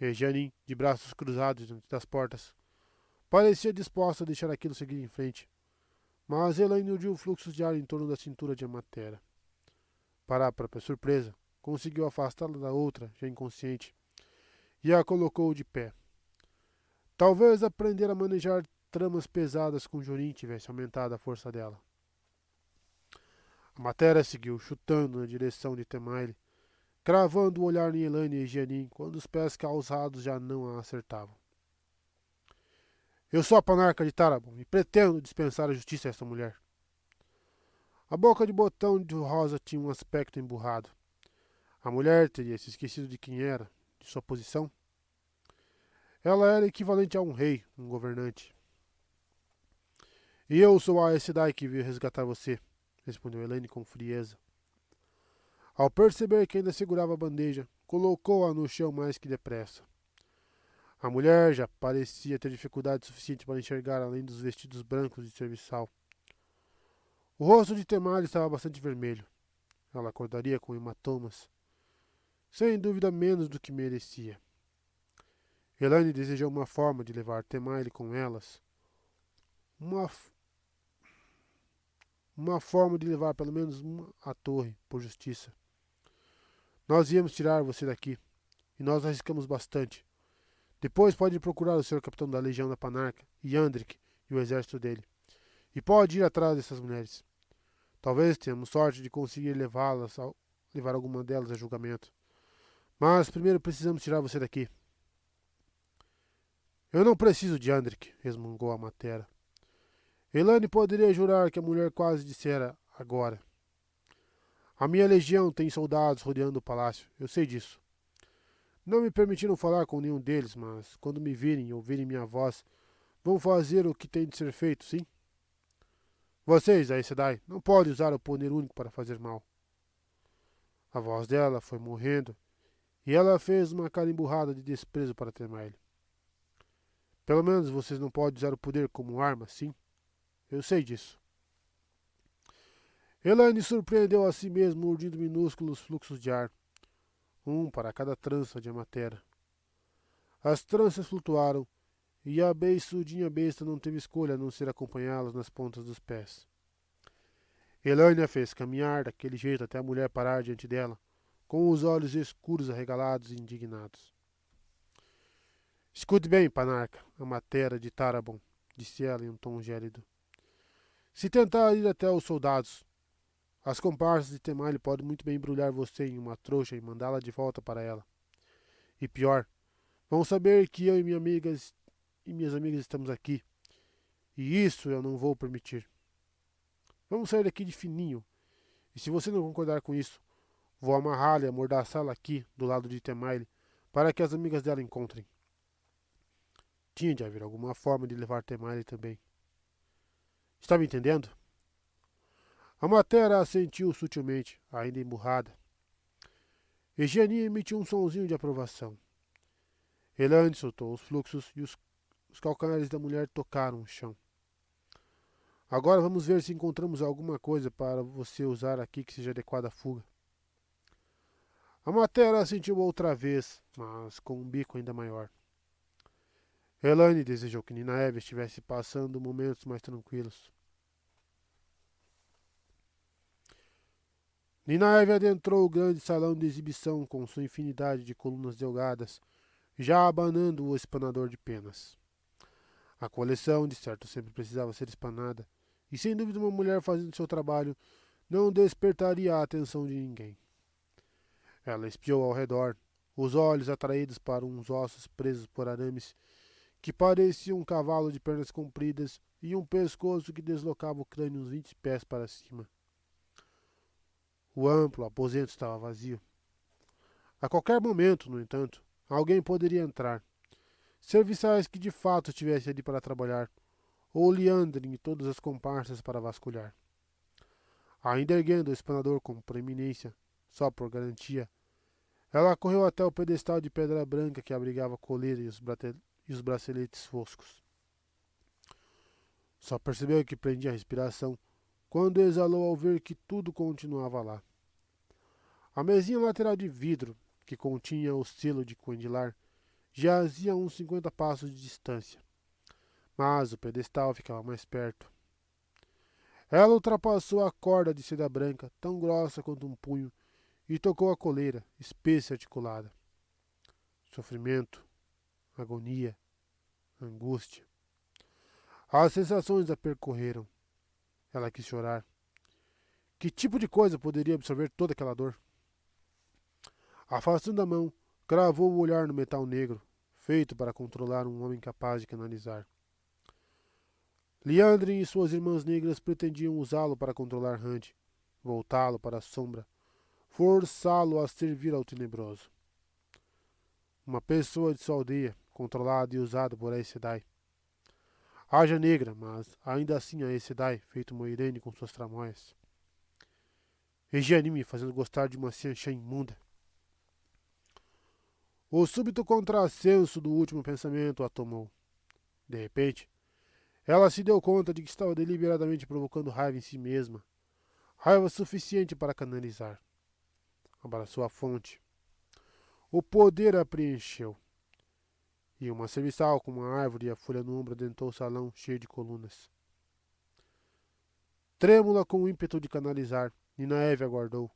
E Janin, de braços cruzados diante das portas, parecia disposta a deixar aquilo seguir em frente, mas ela inudiu fluxos de ar em torno da cintura de Amatera. Para a própria surpresa, conseguiu afastá-la da outra, já inconsciente, e a colocou de pé. Talvez aprender a manejar tramas pesadas com Jonin tivesse aumentado a força dela. A matéria seguiu, chutando na direção de Temaile, cravando o olhar em Elaine e Janin quando os pés calçados já não a acertavam. Eu sou a panarca de Tarabon e pretendo dispensar a justiça a essa mulher. A boca de botão de rosa tinha um aspecto emburrado. A mulher teria se esquecido de quem era, de sua posição. Ela era equivalente a um rei, um governante. E eu sou a Aes Sedai que veio resgatar você, respondeu Elaine com frieza. Ao perceber que ainda segurava a bandeja, colocou-a no chão mais que depressa. A mulher já parecia ter dificuldade suficiente para enxergar além dos vestidos brancos de serviçal. O rosto de Temari estava bastante vermelho. Ela acordaria com hematomas. Sem dúvida menos do que merecia. Elaine desejou uma forma de levar Temaile com elas. Uma, uma forma de levar pelo menos uma à torre, por justiça. Nós íamos tirar você daqui, e nós arriscamos bastante. Depois pode procurar o senhor capitão da Legião da Panarca, Yandrik e o exército dele. E pode ir atrás dessas mulheres. Talvez tenhamos sorte de conseguir levar alguma delas a julgamento. Mas primeiro precisamos tirar você daqui. Eu não preciso de Yandrik, resmungou a Matera. Elaine poderia jurar que a mulher quase dissera agora. A minha legião tem soldados rodeando o palácio, eu sei disso. Não me permitiram falar com nenhum deles, mas quando me virem e ouvirem minha voz, vão fazer o que tem de ser feito, sim? Vocês, Aes Sedai, não podem usar o poder único para fazer mal. A voz dela foi morrendo, e ela fez uma cara emburrada de desprezo para Temaile. Pelo menos vocês não podem usar o poder como arma, sim? Eu sei disso. Elaine surpreendeu a si mesmo urdindo minúsculos fluxos de ar, um para cada trança de Amatera. As tranças flutuaram, e a beiçudinha besta não teve escolha a não ser acompanhá-las nas pontas dos pés. Elaine a fez caminhar daquele jeito até a mulher parar diante dela, com os olhos escuros arregalados e indignados. Escute bem, panarca, a Matera de Tarabon, disse ela em um tom gélido. Se tentar ir até os soldados, as comparsas de Temaile podem muito bem embrulhar você em uma trouxa e mandá-la de volta para ela. E pior, vão saber que eu e minhas amigas estamos aqui. E isso eu não vou permitir. Vamos sair daqui de fininho. E se você não concordar com isso, vou amarrá-la e amordaçá-la aqui, do lado de Temaile, para que as amigas dela encontrem. Tinha de haver alguma forma de levar Temaile também. Está me entendendo? A Matera assentiu sutilmente, ainda emburrada. Eugenie emitiu um sonzinho de aprovação. Elaine soltou os fluxos e os Os calcanhares da mulher tocaram o chão. Agora vamos ver se encontramos alguma coisa para você usar aqui que seja adequada à fuga. A matéria assentiu outra vez, mas com um bico ainda maior. Elaine desejou que Ninaeve estivesse passando momentos mais tranquilos. Ninaeve adentrou o grande salão de exibição com sua infinidade de colunas delgadas, já abanando o espanador de penas. A coleção, de certo, sempre precisava ser espanada, e sem dúvida uma mulher fazendo seu trabalho não despertaria a atenção de ninguém. Ela espiou ao redor, os olhos atraídos para uns ossos presos por arames que pareciam um cavalo de pernas compridas e um pescoço que deslocava o crânio uns 20 pés para cima. O amplo aposento estava vazio. A qualquer momento, no entanto, alguém poderia entrar. Serviçais que de fato estivessem ali para trabalhar, ou Leandre e todas as comparsas para vasculhar. Ainda erguendo o espanador com preeminência, só por garantia, ela correu até o pedestal de pedra branca que abrigava a coleira e os braceletes foscos. Só percebeu que prendia a respiração quando exalou ao ver que tudo continuava lá. A mesinha lateral de vidro, que continha o selo de Quendilar, jazia a uns 50 passos de distância, mas o pedestal ficava mais perto. Ela ultrapassou a corda de seda branca, tão grossa quanto um punho, e tocou a coleira, espessa e articulada. Sofrimento, agonia, angústia. As sensações a percorreram. Ela quis chorar. Que tipo de coisa poderia absorver toda aquela dor? Afastando a mão, cravou o olhar no metal negro, feito para controlar um homem capaz de canalizar. Liandrin e suas irmãs negras pretendiam usá-lo para controlar Hunt, voltá-lo para a sombra, forçá-lo a servir ao tenebroso. Uma pessoa de sua aldeia, controlada e usada por Aes Sedai. Haja negra, mas ainda assim a Aes Sedai, feito Moiraine com suas tramóias. Regia me fazendo gostar de uma cianchã imunda. O súbito contrassenso do último pensamento a tomou. De repente, ela se deu conta de que estava deliberadamente provocando raiva em si mesma. Raiva suficiente para canalizar. Abraçou a fonte. O poder a preencheu. E uma serviçal com uma árvore e a folha no ombro adentrou o salão cheio de colunas. Trêmula com o ímpeto de canalizar, Ninaeve aguardou,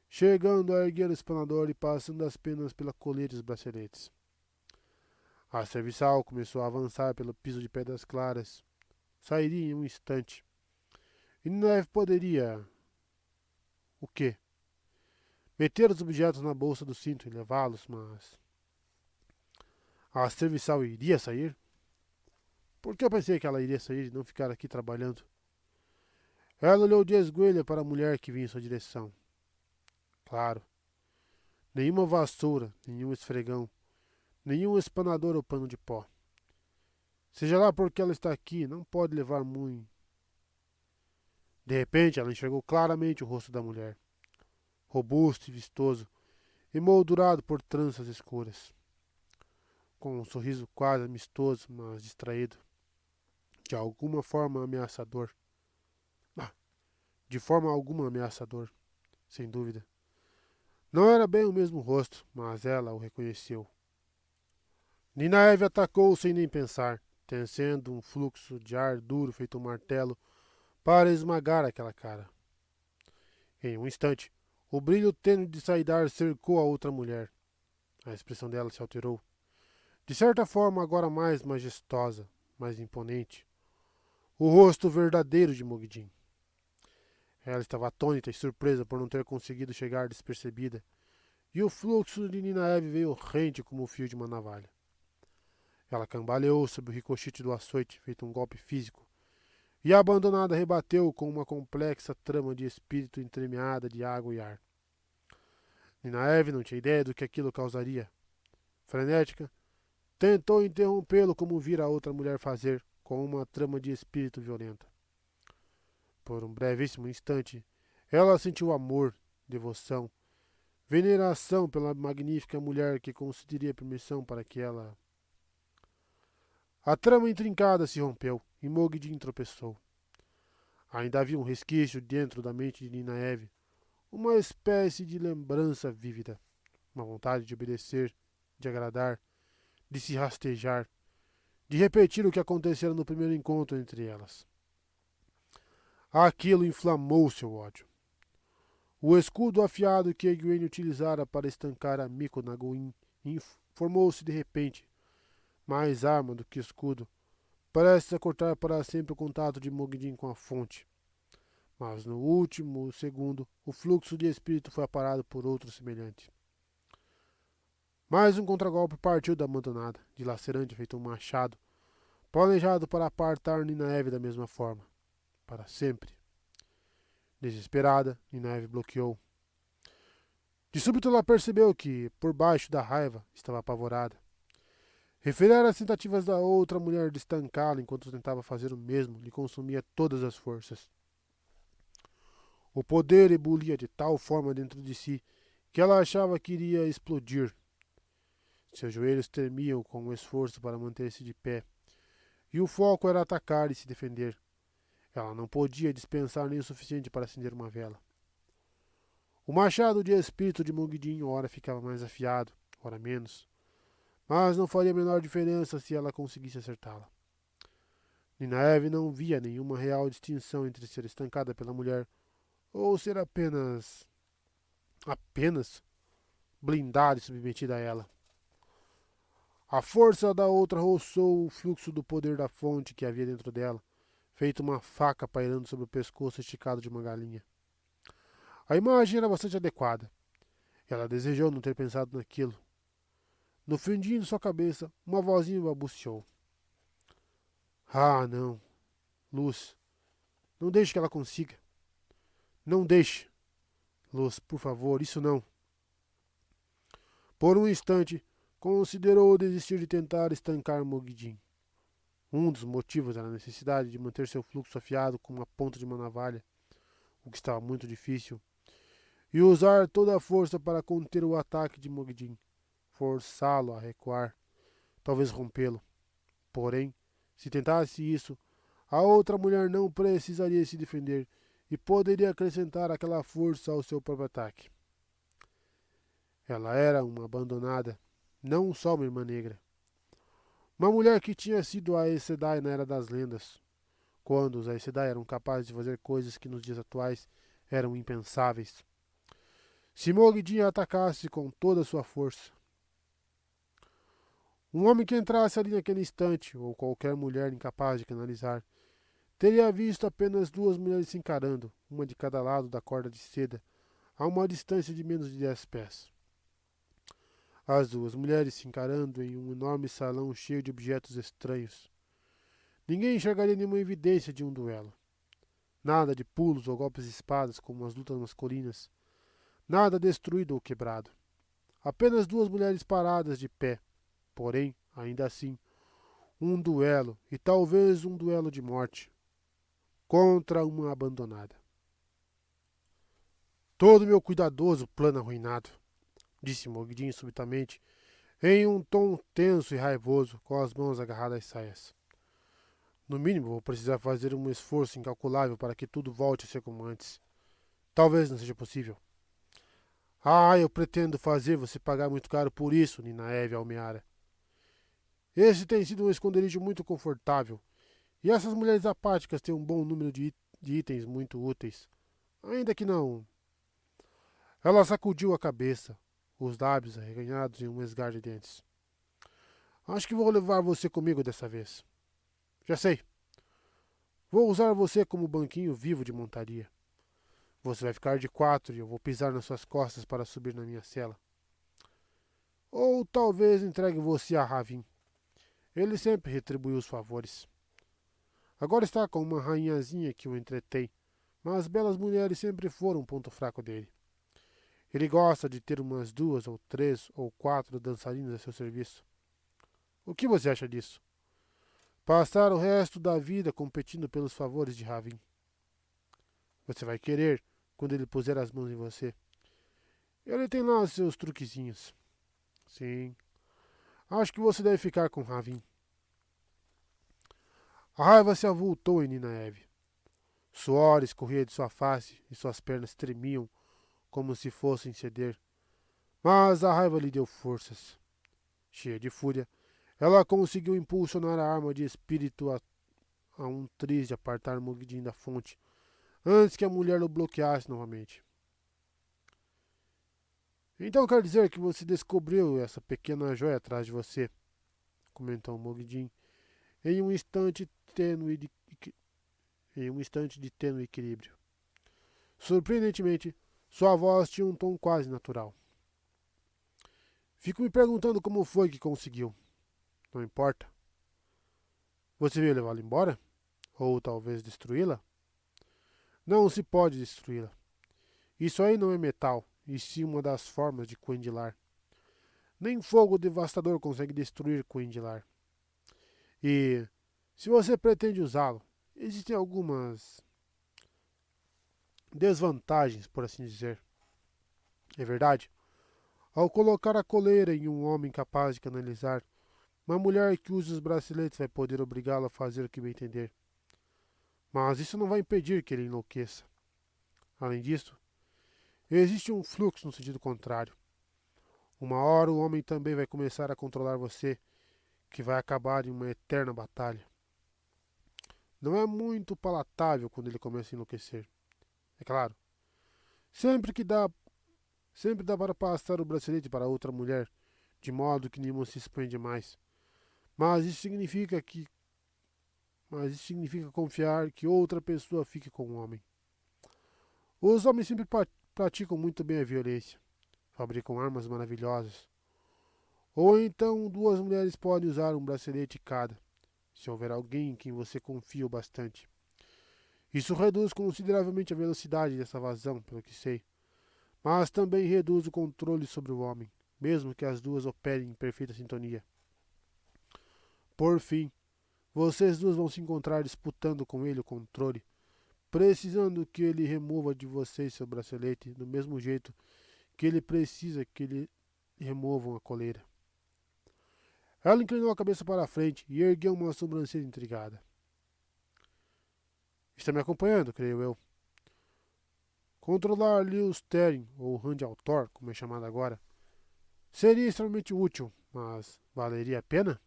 chegando a erguer o espanador e passando as penas pela coleira e os braceletes. A serviçal começou a avançar pelo piso de pedras claras. Sairia em um instante. E Ninaeve poderia... O quê? Meter os objetos na bolsa do cinto e levá-los, mas... A serviçal iria sair? Por que eu pensei que ela iria sair e não ficar aqui trabalhando? Ela olhou de esguelha para a mulher que vinha em sua direção. Claro. Nenhuma vassoura, nenhum esfregão, nenhum espanador ou pano de pó. Seja lá porque ela está aqui, não pode levar muito. De repente, ela enxergou claramente o rosto da mulher. Robusto e vistoso, emoldurado por tranças escuras. Com um sorriso quase amistoso, mas distraído. De alguma forma ameaçador. De forma alguma ameaçador, sem dúvida. Não era bem o mesmo rosto, mas ela o reconheceu. Ninaeve atacou sem nem pensar, tecendo um fluxo de ar duro feito um martelo para esmagar aquela cara. Em um instante, o brilho tênue de Saidar cercou a outra mulher. A expressão dela se alterou. De certa forma, agora mais majestosa, mais imponente. O rosto verdadeiro de Mogedin. Ela estava atônita e surpresa por não ter conseguido chegar despercebida, e o fluxo de Ninaeve veio rente como o fio de uma navalha. Ela cambaleou sob o ricochete do açoite, feito um golpe físico, e a abandonada rebateu com uma complexa trama de espírito entremeada de água e ar. Ninaeve não tinha ideia do que aquilo causaria. Frenética, tentou interrompê-lo como vira a outra mulher fazer, com uma trama de espírito violenta. Por um brevíssimo instante, ela sentiu amor, devoção, veneração pela magnífica mulher que concederia permissão para que ela... A trama intrincada se rompeu e Mogedin tropeçou. Ainda havia um resquício dentro da mente de Ninaeve, uma espécie de lembrança vívida, uma vontade de obedecer, de agradar, de se rastejar, de repetir o que acontecera no primeiro encontro entre elas. Aquilo inflamou seu ódio. O escudo afiado que Egwene utilizara para estancar a Miko Nagoin formou-se de repente, mais arma do que escudo, prestes a cortar para sempre o contato de Mogedin com a fonte. Mas no último segundo, o fluxo de espírito foi aparado por outro semelhante. Mais um contragolpe partiu da abandonada, dilacerante feito um machado, planejado para apartar Ninaeve da mesma forma, para sempre. Desesperada, Ninaeve bloqueou. De súbito ela percebeu que, por baixo da raiva, estava apavorada. Referir às tentativas da outra mulher de estancá-la enquanto tentava fazer o mesmo lhe consumia todas as forças. O poder ebulia de tal forma dentro de si que ela achava que iria explodir. Seus joelhos tremiam com o esforço para manter-se de pé, e o foco era atacar e se defender. Ela não podia dispensar nem o suficiente para acender uma vela. O machado de espírito de Mogedin ora ficava mais afiado, ora menos, mas não faria a menor diferença se ela conseguisse acertá-la. Ninaeve não via nenhuma real distinção entre ser estancada pela mulher ou ser apenas blindada e submetida a ela. A força da outra roçou o fluxo do poder da fonte que havia dentro dela, feito uma faca pairando sobre o pescoço esticado de uma galinha. A imagem era bastante adequada. Ela desejou não ter pensado naquilo. No fundinho de sua cabeça, uma vozinha balbuciou. Ah, não. Luz, não deixe que ela consiga. Não deixe. Luz, por favor, isso não. Por um instante, considerou desistir de tentar estancar Mogedin. Um dos motivos era a necessidade de manter seu fluxo afiado com uma ponta de uma navalha, o que estava muito difícil, e usar toda a força para conter o ataque de Mogedin, forçá-lo a recuar, talvez rompê-lo. Porém, se tentasse isso, a outra mulher não precisaria se defender e poderia acrescentar aquela força ao seu próprio ataque. Ela era uma abandonada, não só uma irmã negra. Uma mulher que tinha sido a Aes Sedai na Era das Lendas, quando os Aes Sedai eram capazes de fazer coisas que nos dias atuais eram impensáveis. Se Mogedin a atacasse com toda a sua força, um homem que entrasse ali naquele instante, ou qualquer mulher incapaz de canalizar, teria visto apenas duas mulheres se encarando, uma de cada lado da corda de seda, a uma distância de menos de 10 pés. As duas mulheres se encarando em um enorme salão cheio de objetos estranhos. Ninguém enxergaria nenhuma evidência de um duelo. Nada de pulos ou golpes de espadas como as lutas masculinas. Nada destruído ou quebrado. Apenas duas mulheres paradas de pé. Porém, ainda assim, um duelo, e talvez um duelo de morte, contra uma abandonada. Todo meu cuidadoso plano arruinado, disse Mogedin subitamente, em um tom tenso e raivoso, com as mãos agarradas às saias. No mínimo, vou precisar fazer um esforço incalculável para que tudo volte a ser como antes. Talvez não seja possível. Ah, eu pretendo fazer você pagar muito caro por isso, Ninaeve Almeara. Esse tem sido um esconderijo muito confortável, e essas mulheres apáticas têm um bom número de itens muito úteis. Ainda que não. Ela sacudiu a cabeça, os lábios arreganhados em um esgar de dentes. Acho que vou levar você comigo dessa vez. Já sei. Vou usar você como banquinho vivo de montaria. Você vai ficar de 4 e eu vou pisar nas suas costas para subir na minha cela. Ou talvez entregue você a Ravin. Ele sempre retribuiu os favores. Agora está com uma rainhazinha que o entretém, mas belas mulheres sempre foram um ponto fraco dele. Ele gosta de ter umas 2 ou 3 ou 4 dançarinas a seu serviço. O que você acha disso? Passar o resto da vida competindo pelos favores de Ravin. Você vai querer quando ele puser as mãos em você. Ele tem lá os seus truquezinhos. Sim. Acho que você deve ficar com Ravin. A raiva se avultou em Ninaeve. Suor escorria de sua face e suas pernas tremiam como se fossem ceder. Mas a raiva lhe deu forças. Cheia de fúria, ela conseguiu impulsionar a arma de espírito a um triz de apartar Mogidin da fonte, antes que a mulher o bloqueasse novamente. Então quer dizer que você descobriu essa pequena joia atrás de você, comentou Mogidin, em um instante tênue de, em um instante de tênue equilíbrio. Surpreendentemente, sua voz tinha um tom quase natural. Fico me perguntando como foi que conseguiu. Não importa. Você veio levá-la embora? Ou talvez destruí-la? Não se pode destruí-la. Isso aí não é metal, e sim uma das formas de Quendilar. Nem fogo devastador consegue destruir Quendilar. E, se você pretende usá-lo, existem algumas desvantagens, por assim dizer. É verdade? Ao colocar a coleira em um homem capaz de canalizar, uma mulher que usa os braceletes vai poder obrigá-lo a fazer o que bem entender. Mas isso não vai impedir que ele enlouqueça. Além disso, existe um fluxo no sentido contrário. Uma hora o homem também vai começar a controlar você, que vai acabar em uma eterna batalha. Não é muito palatável quando ele começa a enlouquecer. É claro, sempre que dá, sempre dá para passar o bracelete para outra mulher, de modo que nenhuma se expõe demais. Mas isso significa que Mas isso significa confiar que outra pessoa fique com o homem. Os homens sempre praticam muito bem a violência, fabricam armas maravilhosas. Ou então duas mulheres podem usar um bracelete cada, se houver alguém em quem você confia o bastante. Isso reduz consideravelmente a velocidade dessa vazão, pelo que sei, mas também reduz o controle sobre o homem, mesmo que as duas operem em perfeita sintonia. Por fim, vocês duas vão se encontrar disputando com ele o controle, precisando que ele remova de vocês seu bracelete do mesmo jeito que ele precisa que ele removam a coleira. Ela inclinou a cabeça para a frente e ergueu uma sobrancelha intrigada. Está me acompanhando, creio eu. Controlar Lewis Terin, ou Rand Altor, como é chamado agora, seria extremamente útil, mas valeria a pena?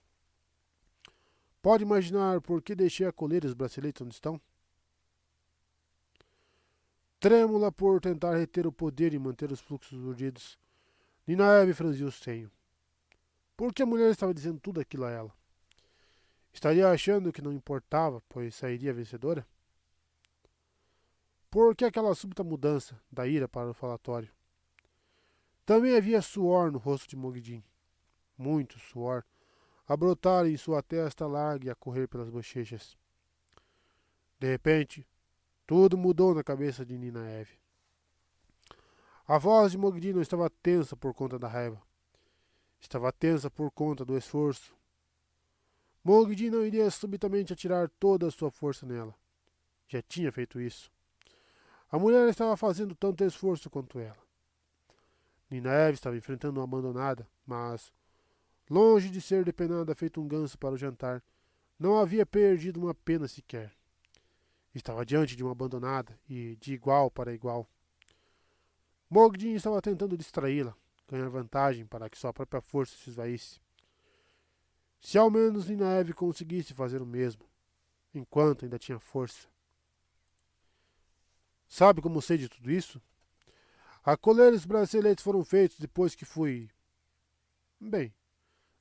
Pode imaginar por que deixei a coleira e os braceletes onde estão? Trêmula por tentar reter o poder e manter os fluxos urdidos, Ninaeve franziu o senho. Por que a mulher estava dizendo tudo aquilo a ela? Estaria achando que não importava, pois sairia vencedora? Por que aquela súbita mudança da ira para o falatório? Também havia suor no rosto de Mogidin. Muito suor, a brotar em sua testa larga e a correr pelas bochechas. De repente, tudo mudou na cabeça de Ninaeve. A voz de Mogidin não estava tensa por conta da raiva. Estava tensa por conta do esforço. Mogidin não iria subitamente atirar toda a sua força nela. Já tinha feito isso. A mulher estava fazendo tanto esforço quanto ela. Ninaeve estava enfrentando uma abandonada, mas, longe de ser depenada feito um ganso para o jantar, não havia perdido uma pena sequer. Estava diante de uma abandonada e de igual para igual. Mogdin estava tentando distraí-la, ganhar vantagem para que sua própria força se esvaísse. Se ao menos Ninaeve conseguisse fazer o mesmo, enquanto ainda tinha força. Sabe como sei de tudo isso? A coleira e os braceletes foram feitos depois que fui. Bem,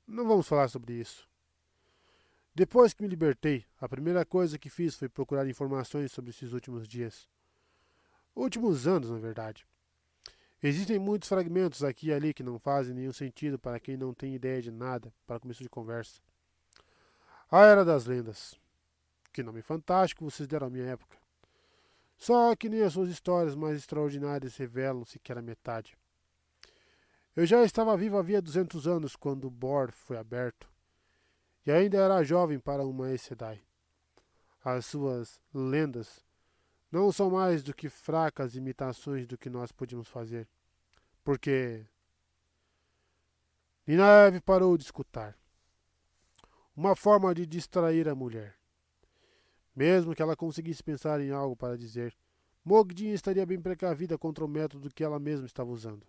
não vamos falar sobre isso. Depois que me libertei, a primeira coisa que fiz foi procurar informações sobre esses últimos dias. Últimos anos, na verdade. Existem muitos fragmentos aqui e ali que não fazem nenhum sentido para quem não tem ideia de nada para começo de conversa. A Era das Lendas. Que nome fantástico vocês deram à minha época. Só que nem as suas histórias mais extraordinárias revelam sequer a metade. Eu já estava vivo havia 200 anos quando o Bor foi aberto, e ainda era jovem para uma Aes Sedai. As suas lendas não são mais do que fracas imitações do que nós podíamos fazer. Porque Ninaeve parou de escutar. Uma forma de distrair a mulher. Mesmo que ela conseguisse pensar em algo para dizer, Mogdin estaria bem precavida contra o método que ela mesma estava usando.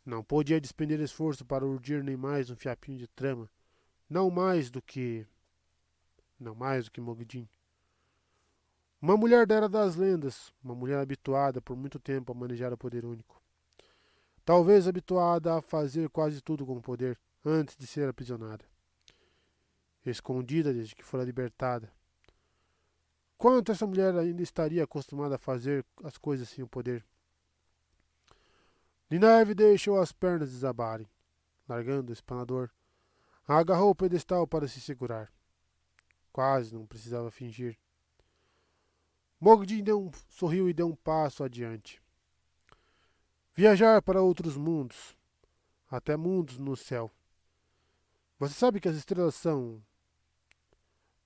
Não podia despender esforço para urdir nem mais um fiapinho de trama, não mais do que Mogdin. Uma mulher da Era das Lendas, uma mulher habituada por muito tempo a manejar o poder único. Talvez habituada a fazer quase tudo com o poder, antes de ser aprisionada. Escondida desde que fora libertada. Quanto essa mulher ainda estaria acostumada a fazer as coisas sem o poder? Nineve deixou as pernas desabarem, largando o espanador. Agarrou o pedestal para se segurar. Quase não precisava fingir. Mogdin sorriu e deu um passo adiante. Viajar para outros mundos, até mundos no céu. Você sabe que as estrelas são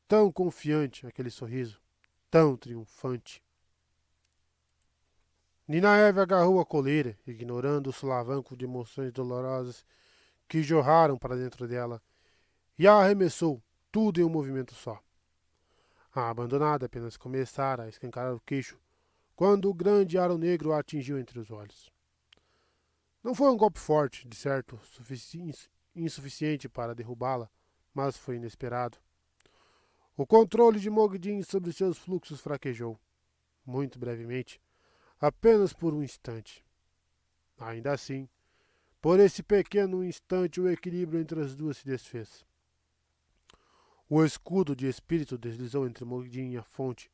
tão confiante, aquele sorriso, tão triunfante. Ninaeve agarrou a coleira, ignorando o solavanco de emoções dolorosas que jorraram para dentro dela, e a arremessou, tudo em um movimento só. A abandonada apenas começara a escancarar o queixo, quando o grande aro negro a atingiu entre os olhos. Não foi um golpe forte, de certo, insuficiente para derrubá-la, mas foi inesperado. O controle de Mogdin sobre seus fluxos fraquejou, muito brevemente, apenas por um instante. Ainda assim, por esse pequeno instante o equilíbrio entre as duas se desfez. O escudo de espírito deslizou entre Mogdin e a fonte,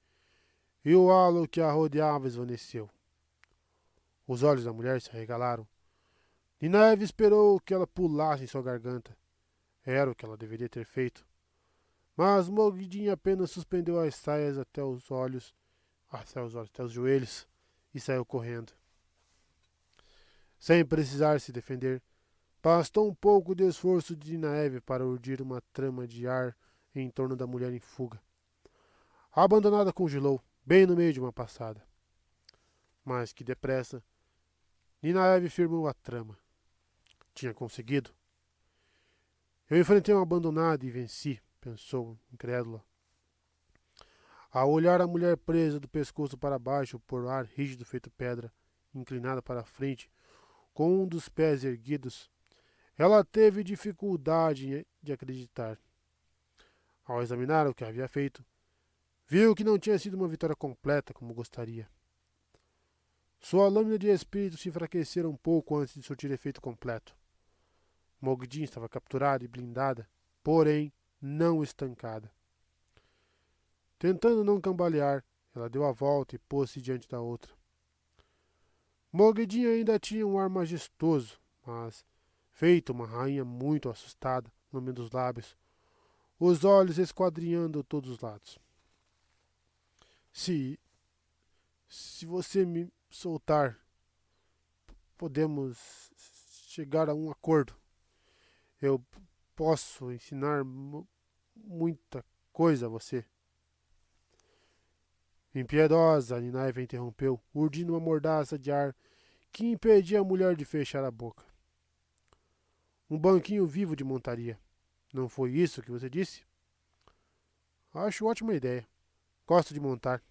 e o halo que a rodeava esvaneceu. Os olhos da mulher se arregalaram. Nineve esperou que ela pulasse em sua garganta. Era o que ela deveria ter feito. Mas Mogdin apenas suspendeu as saias até os joelhos, e saiu correndo. Sem precisar se defender, bastou um pouco de esforço de Nineve para urdir uma trama de ar em torno da mulher em fuga. A abandonada congelou, bem no meio de uma passada. Mas que depressa, Nineve firmou a trama. Tinha conseguido. Eu enfrentei uma abandonada e venci, pensou, incrédula. Ao olhar a mulher presa do pescoço para baixo por ar rígido feito pedra, inclinada para a frente, com um dos pés erguidos, ela teve dificuldade de acreditar. Ao examinar o que havia feito, viu que não tinha sido uma vitória completa como gostaria. Sua lâmina de espírito se enfraquecera um pouco antes de surtir efeito completo. Mogdin estava capturada e blindada, porém não estancada. Tentando não cambalear, ela deu a volta e pôs-se diante da outra. Mogdin ainda tinha um ar majestoso, mas, feito uma rainha muito assustada, lambendo os lábios, os olhos esquadrinhando todos os lados. Se você me soltar, podemos chegar a um acordo. Eu posso ensinar muita coisa a você. Impiedosa, Ninaiva interrompeu, urdindo uma mordaça de ar que impedia a mulher de fechar a boca. Um banquinho vivo de montaria. Não foi isso que você disse? Acho ótima ideia. Gosto de montar.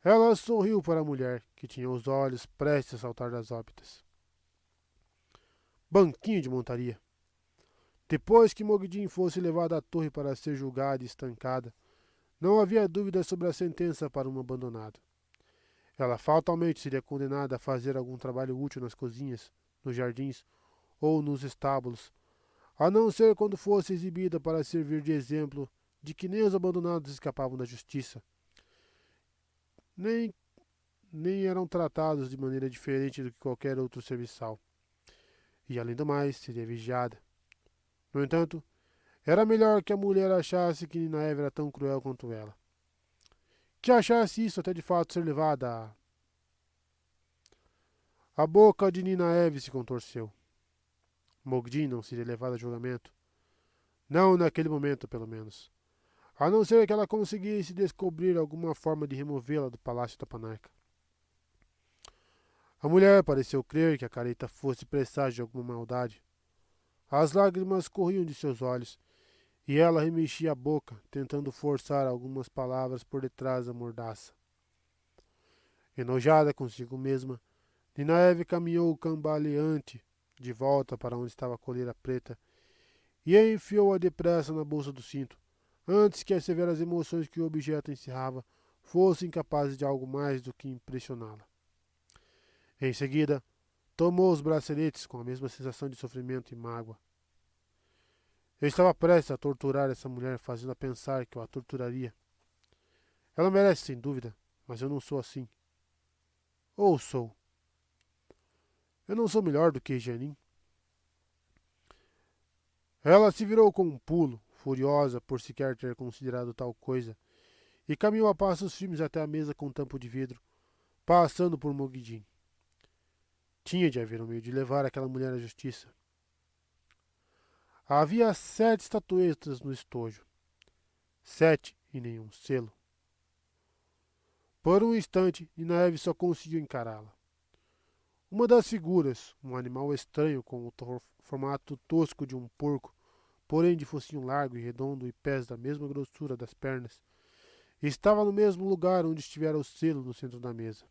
Ela sorriu para a mulher, que tinha os olhos prestes a saltar das órbitas. Banquinho de montaria. Depois que Mogdin fosse levada à torre para ser julgada e estancada, não havia dúvida sobre a sentença para um abandonado. Ela fatalmente seria condenada a fazer algum trabalho útil nas cozinhas, nos jardins ou nos estábulos, a não ser quando fosse exibida para servir de exemplo de que nem os abandonados escapavam da justiça, nem eram tratados de maneira diferente do que qualquer outro serviçal. E, além do mais, seria vigiada. No entanto, era melhor que a mulher achasse que Ninaeve era tão cruel quanto ela. Que achasse isso até de fato ser levada a... A boca de Ninaeve se contorceu. Mogdin não seria levada a julgamento. Não naquele momento, pelo menos. A não ser que ela conseguisse descobrir alguma forma de removê-la do palácio da Panarca. A mulher pareceu crer que a careta fosse presságio de alguma maldade. As lágrimas corriam de seus olhos, e ela remexia a boca, tentando forçar algumas palavras por detrás da mordaça. Enojada consigo mesma, Ninaeve caminhou cambaleante de volta para onde estava a coleira preta e enfiou-a depressa na bolsa do cinto, antes que as severas emoções que o objeto encerrava fossem capazes de algo mais do que impressioná-la. Em seguida, tomou os braceletes com a mesma sensação de sofrimento e mágoa. Eu estava prestes a torturar essa mulher, fazendo-a pensar que eu a torturaria. Ela merece, sem dúvida, mas eu não sou assim. Ou sou. Eu não sou melhor do que Janin. Ela se virou com um pulo, furiosa por sequer ter considerado tal coisa, e caminhou a passos firmes até a mesa com tampo de vidro, passando por Mogidin. Tinha de haver um meio de levar aquela mulher à justiça. Havia 7 estatuetas no estojo. 7 e nenhum selo. Por um instante, Ninaeve só conseguiu encará-la. Uma das figuras, um animal estranho com o formato tosco de um porco, porém de focinho largo e redondo e pés da mesma grossura das pernas, estava no mesmo lugar onde estivera o selo no centro da mesa.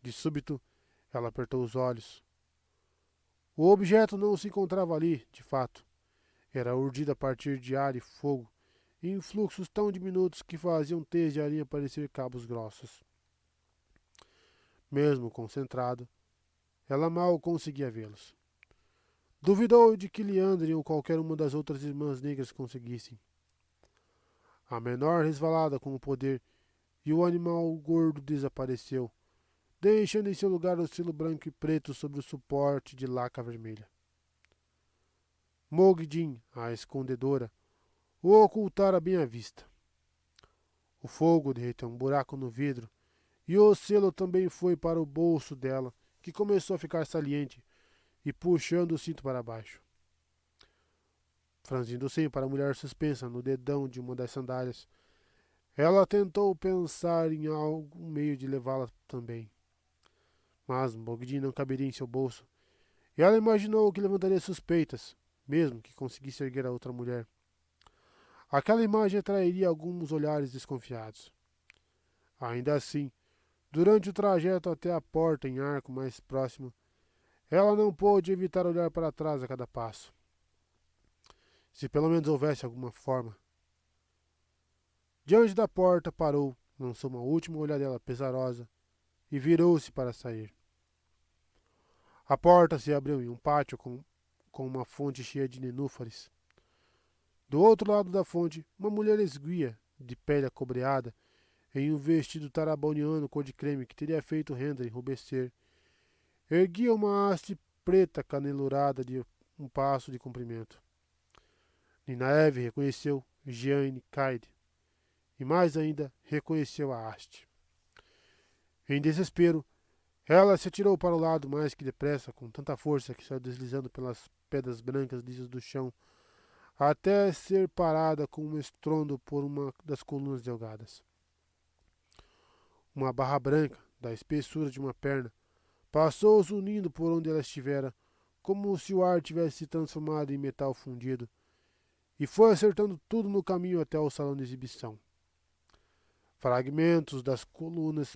De súbito, ela apertou os olhos. O objeto não se encontrava ali, de fato. Era urdido a partir de ar e fogo, em fluxos tão diminutos que faziam teias de areia parecer cabos grossos. Mesmo concentrado, ela mal conseguia vê-los. Duvidou de que Liandrin ou qualquer uma das outras irmãs negras conseguissem. A menor resvalada com o poder e o animal gordo desapareceu, deixando em seu lugar o selo branco e preto sobre o suporte de laca vermelha. Mogdin, a escondedora, o ocultara bem à vista. O fogo derreteu um buraco no vidro e o selo também foi para o bolso dela, que começou a ficar saliente e puxando o cinto para baixo. Franzindo o senho para a mulher suspensa no dedão de uma das sandálias, ela tentou pensar em algum meio de levá-la também. Mas Mogdin não caberia em seu bolso, e ela imaginou que levantaria suspeitas, mesmo que conseguisse erguer a outra mulher. Aquela imagem atrairia alguns olhares desconfiados. Ainda assim, durante o trajeto até a porta em arco mais próximo, ela não pôde evitar olhar para trás a cada passo. Se pelo menos houvesse alguma forma. Diante da porta parou, lançou uma última olhadela pesarosa e virou-se para sair. A porta se abriu em um pátio com uma fonte cheia de nenúfares. Do outro lado da fonte, uma mulher esguia, de pele acobreada, em um vestido taraboniano cor de creme que teria feito Hendry enrubescer, erguia uma haste preta canelurada de um passo de comprimento. Ninaeve reconheceu Jeanne Caide, e mais ainda reconheceu a haste. Em desespero, ela se atirou para o lado mais que depressa, com tanta força que saiu deslizando pelas pedras brancas lisas do chão, até ser parada com um estrondo por uma das colunas delgadas. Uma barra branca, da espessura de uma perna, passou zunindo por onde ela estivera, como se o ar tivesse se transformado em metal fundido, e foi acertando tudo no caminho até o salão de exibição. Fragmentos das colunas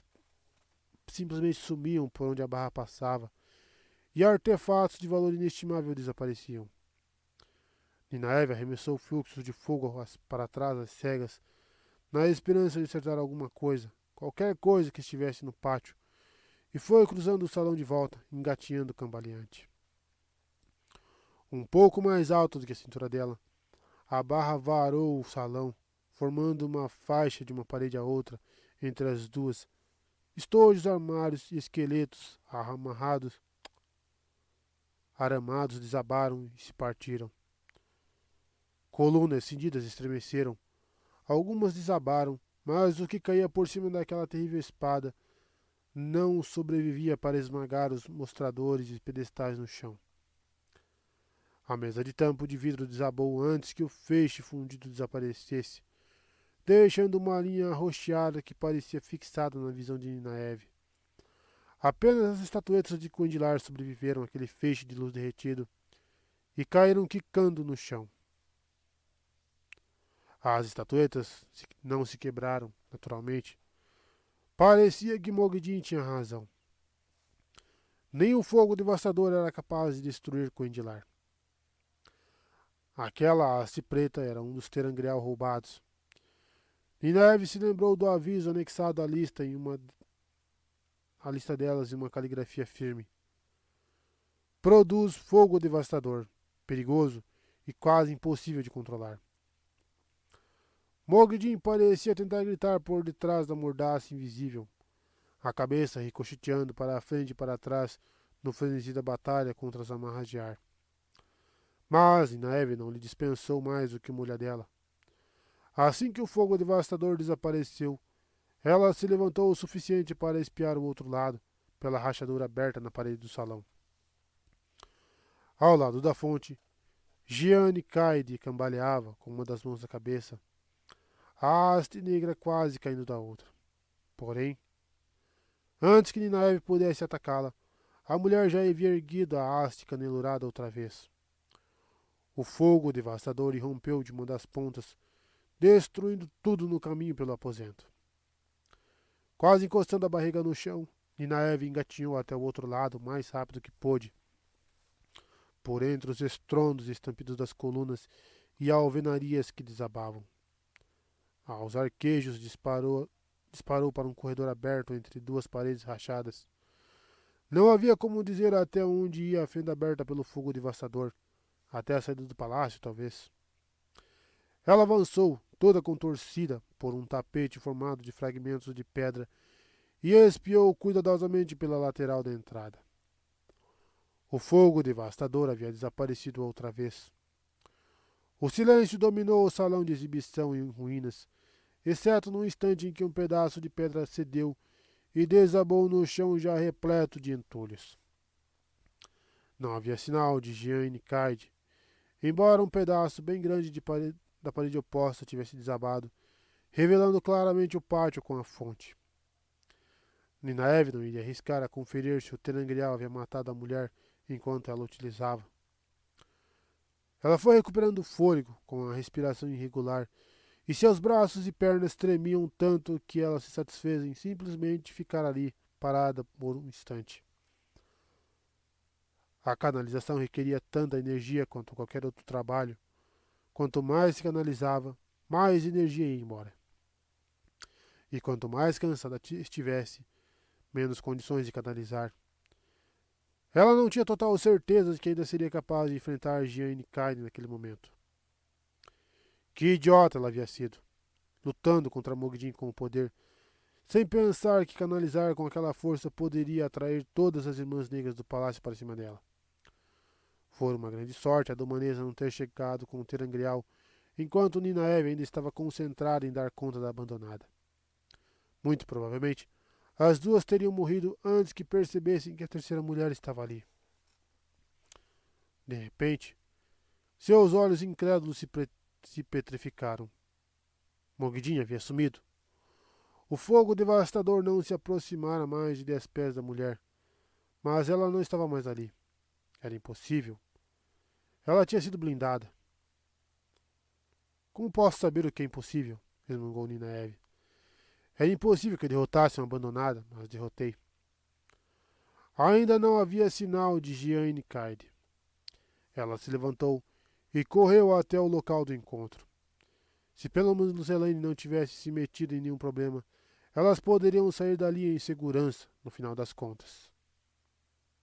simplesmente sumiam por onde a barra passava, e artefatos de valor inestimável desapareciam. Ninaeve arremessou fluxos de fogo para trás às cegas, na esperança de acertar alguma coisa, qualquer coisa que estivesse no pátio, e foi cruzando o salão de volta, engatinhando cambaleante. Um pouco mais alto do que a cintura dela, a barra varou o salão, formando uma faixa de uma parede a outra entre as duas. Estojos, armários e esqueletos aramados desabaram e se partiram. Colunas cindidas estremeceram. Algumas desabaram, mas o que caía por cima daquela terrível espada não sobrevivia para esmagar os mostradores e pedestais no chão. A mesa de tampo de vidro desabou antes que o feixe fundido desaparecesse, deixando uma linha arroxeada que parecia fixada na visão de Ninaeve. Apenas as estatuetas de Quendilar sobreviveram àquele feixe de luz derretido e caíram quicando no chão. As estatuetas não se quebraram, naturalmente. Parecia que Mogedin tinha razão. Nem o fogo devastador era capaz de destruir Coendilar. Aquela haste preta era um dos Terangreal roubados. Nineve se lembrou do aviso anexado à lista delas em uma caligrafia firme. Produz fogo devastador, perigoso e quase impossível de controlar. Mogedin parecia tentar gritar por detrás da mordaça invisível, a cabeça ricocheteando para a frente e para trás no frenesi da batalha contra as amarras de ar. Mas Nineve não lhe dispensou mais do que uma olhadela. Assim que o fogo devastador desapareceu, ela se levantou o suficiente para espiar o outro lado, pela rachadura aberta na parede do salão. Ao lado da fonte, Gianni Caide cambaleava com uma das mãos na cabeça, a haste negra quase caindo da outra. Porém, antes que Ninaeve pudesse atacá-la, a mulher já havia erguido a haste canelurada outra vez. O fogo devastador irrompeu de uma das pontas, destruindo tudo no caminho pelo aposento. Quase encostando a barriga no chão, Ninaeve engatinhou até o outro lado o mais rápido que pôde. Por entre os estrondos e estampidos das colunas e alvenarias que desabavam. Aos arquejos disparou para um corredor aberto entre duas paredes rachadas. Não havia como dizer até onde ia a fenda aberta pelo fogo devastador. Até a saída do palácio, talvez. Ela avançou, toda contorcida por um tapete formado de fragmentos de pedra, e espiou cuidadosamente pela lateral da entrada. O fogo devastador havia desaparecido outra vez. O silêncio dominou o salão de exibição em ruínas, exceto no instante em que um pedaço de pedra cedeu e desabou no chão já repleto de entulhos. Não havia sinal de Gianni Caide, embora um pedaço bem grande da parede oposta tivesse desabado, revelando claramente o pátio com a fonte. Ninaeve não iria arriscar a conferir se o Terangreal havia matado a mulher enquanto ela o utilizava. Ela foi recuperando o fôlego com a respiração irregular, e seus braços e pernas tremiam tanto que ela se satisfez em simplesmente ficar ali, parada por um instante. A canalização requeria tanta energia quanto qualquer outro trabalho. Quanto mais se canalizava, mais energia ia embora. E quanto mais cansada estivesse, menos condições de canalizar. Ela não tinha total certeza de que ainda seria capaz de enfrentar Gianni Caine naquele momento. Que idiota ela havia sido, lutando contra Mogedin com o poder, sem pensar que canalizar com aquela força poderia atrair todas as irmãs negras do palácio para cima dela. Foi uma grande sorte a Dumanesa não ter chegado com o Terangreal, enquanto Ninaeve ainda estava concentrada em dar conta da abandonada. Muito provavelmente, as duas teriam morrido antes que percebessem que a terceira mulher estava ali. De repente, seus olhos incrédulos se petrificaram. Mogedin havia sumido. O fogo devastador não se aproximara mais de 10 pés da mulher, mas ela não estava mais ali. Era impossível. Ela tinha sido blindada. Como posso saber o que é impossível? Resmungou Ninaeve. Era impossível que eu derrotasse uma abandonada, mas derrotei. Ainda não havia sinal de Gianni Caide. Ela se levantou e correu até o local do encontro. Se pelo menos Lucelaine não tivesse se metido em nenhum problema, elas poderiam sair dali em segurança, no final das contas.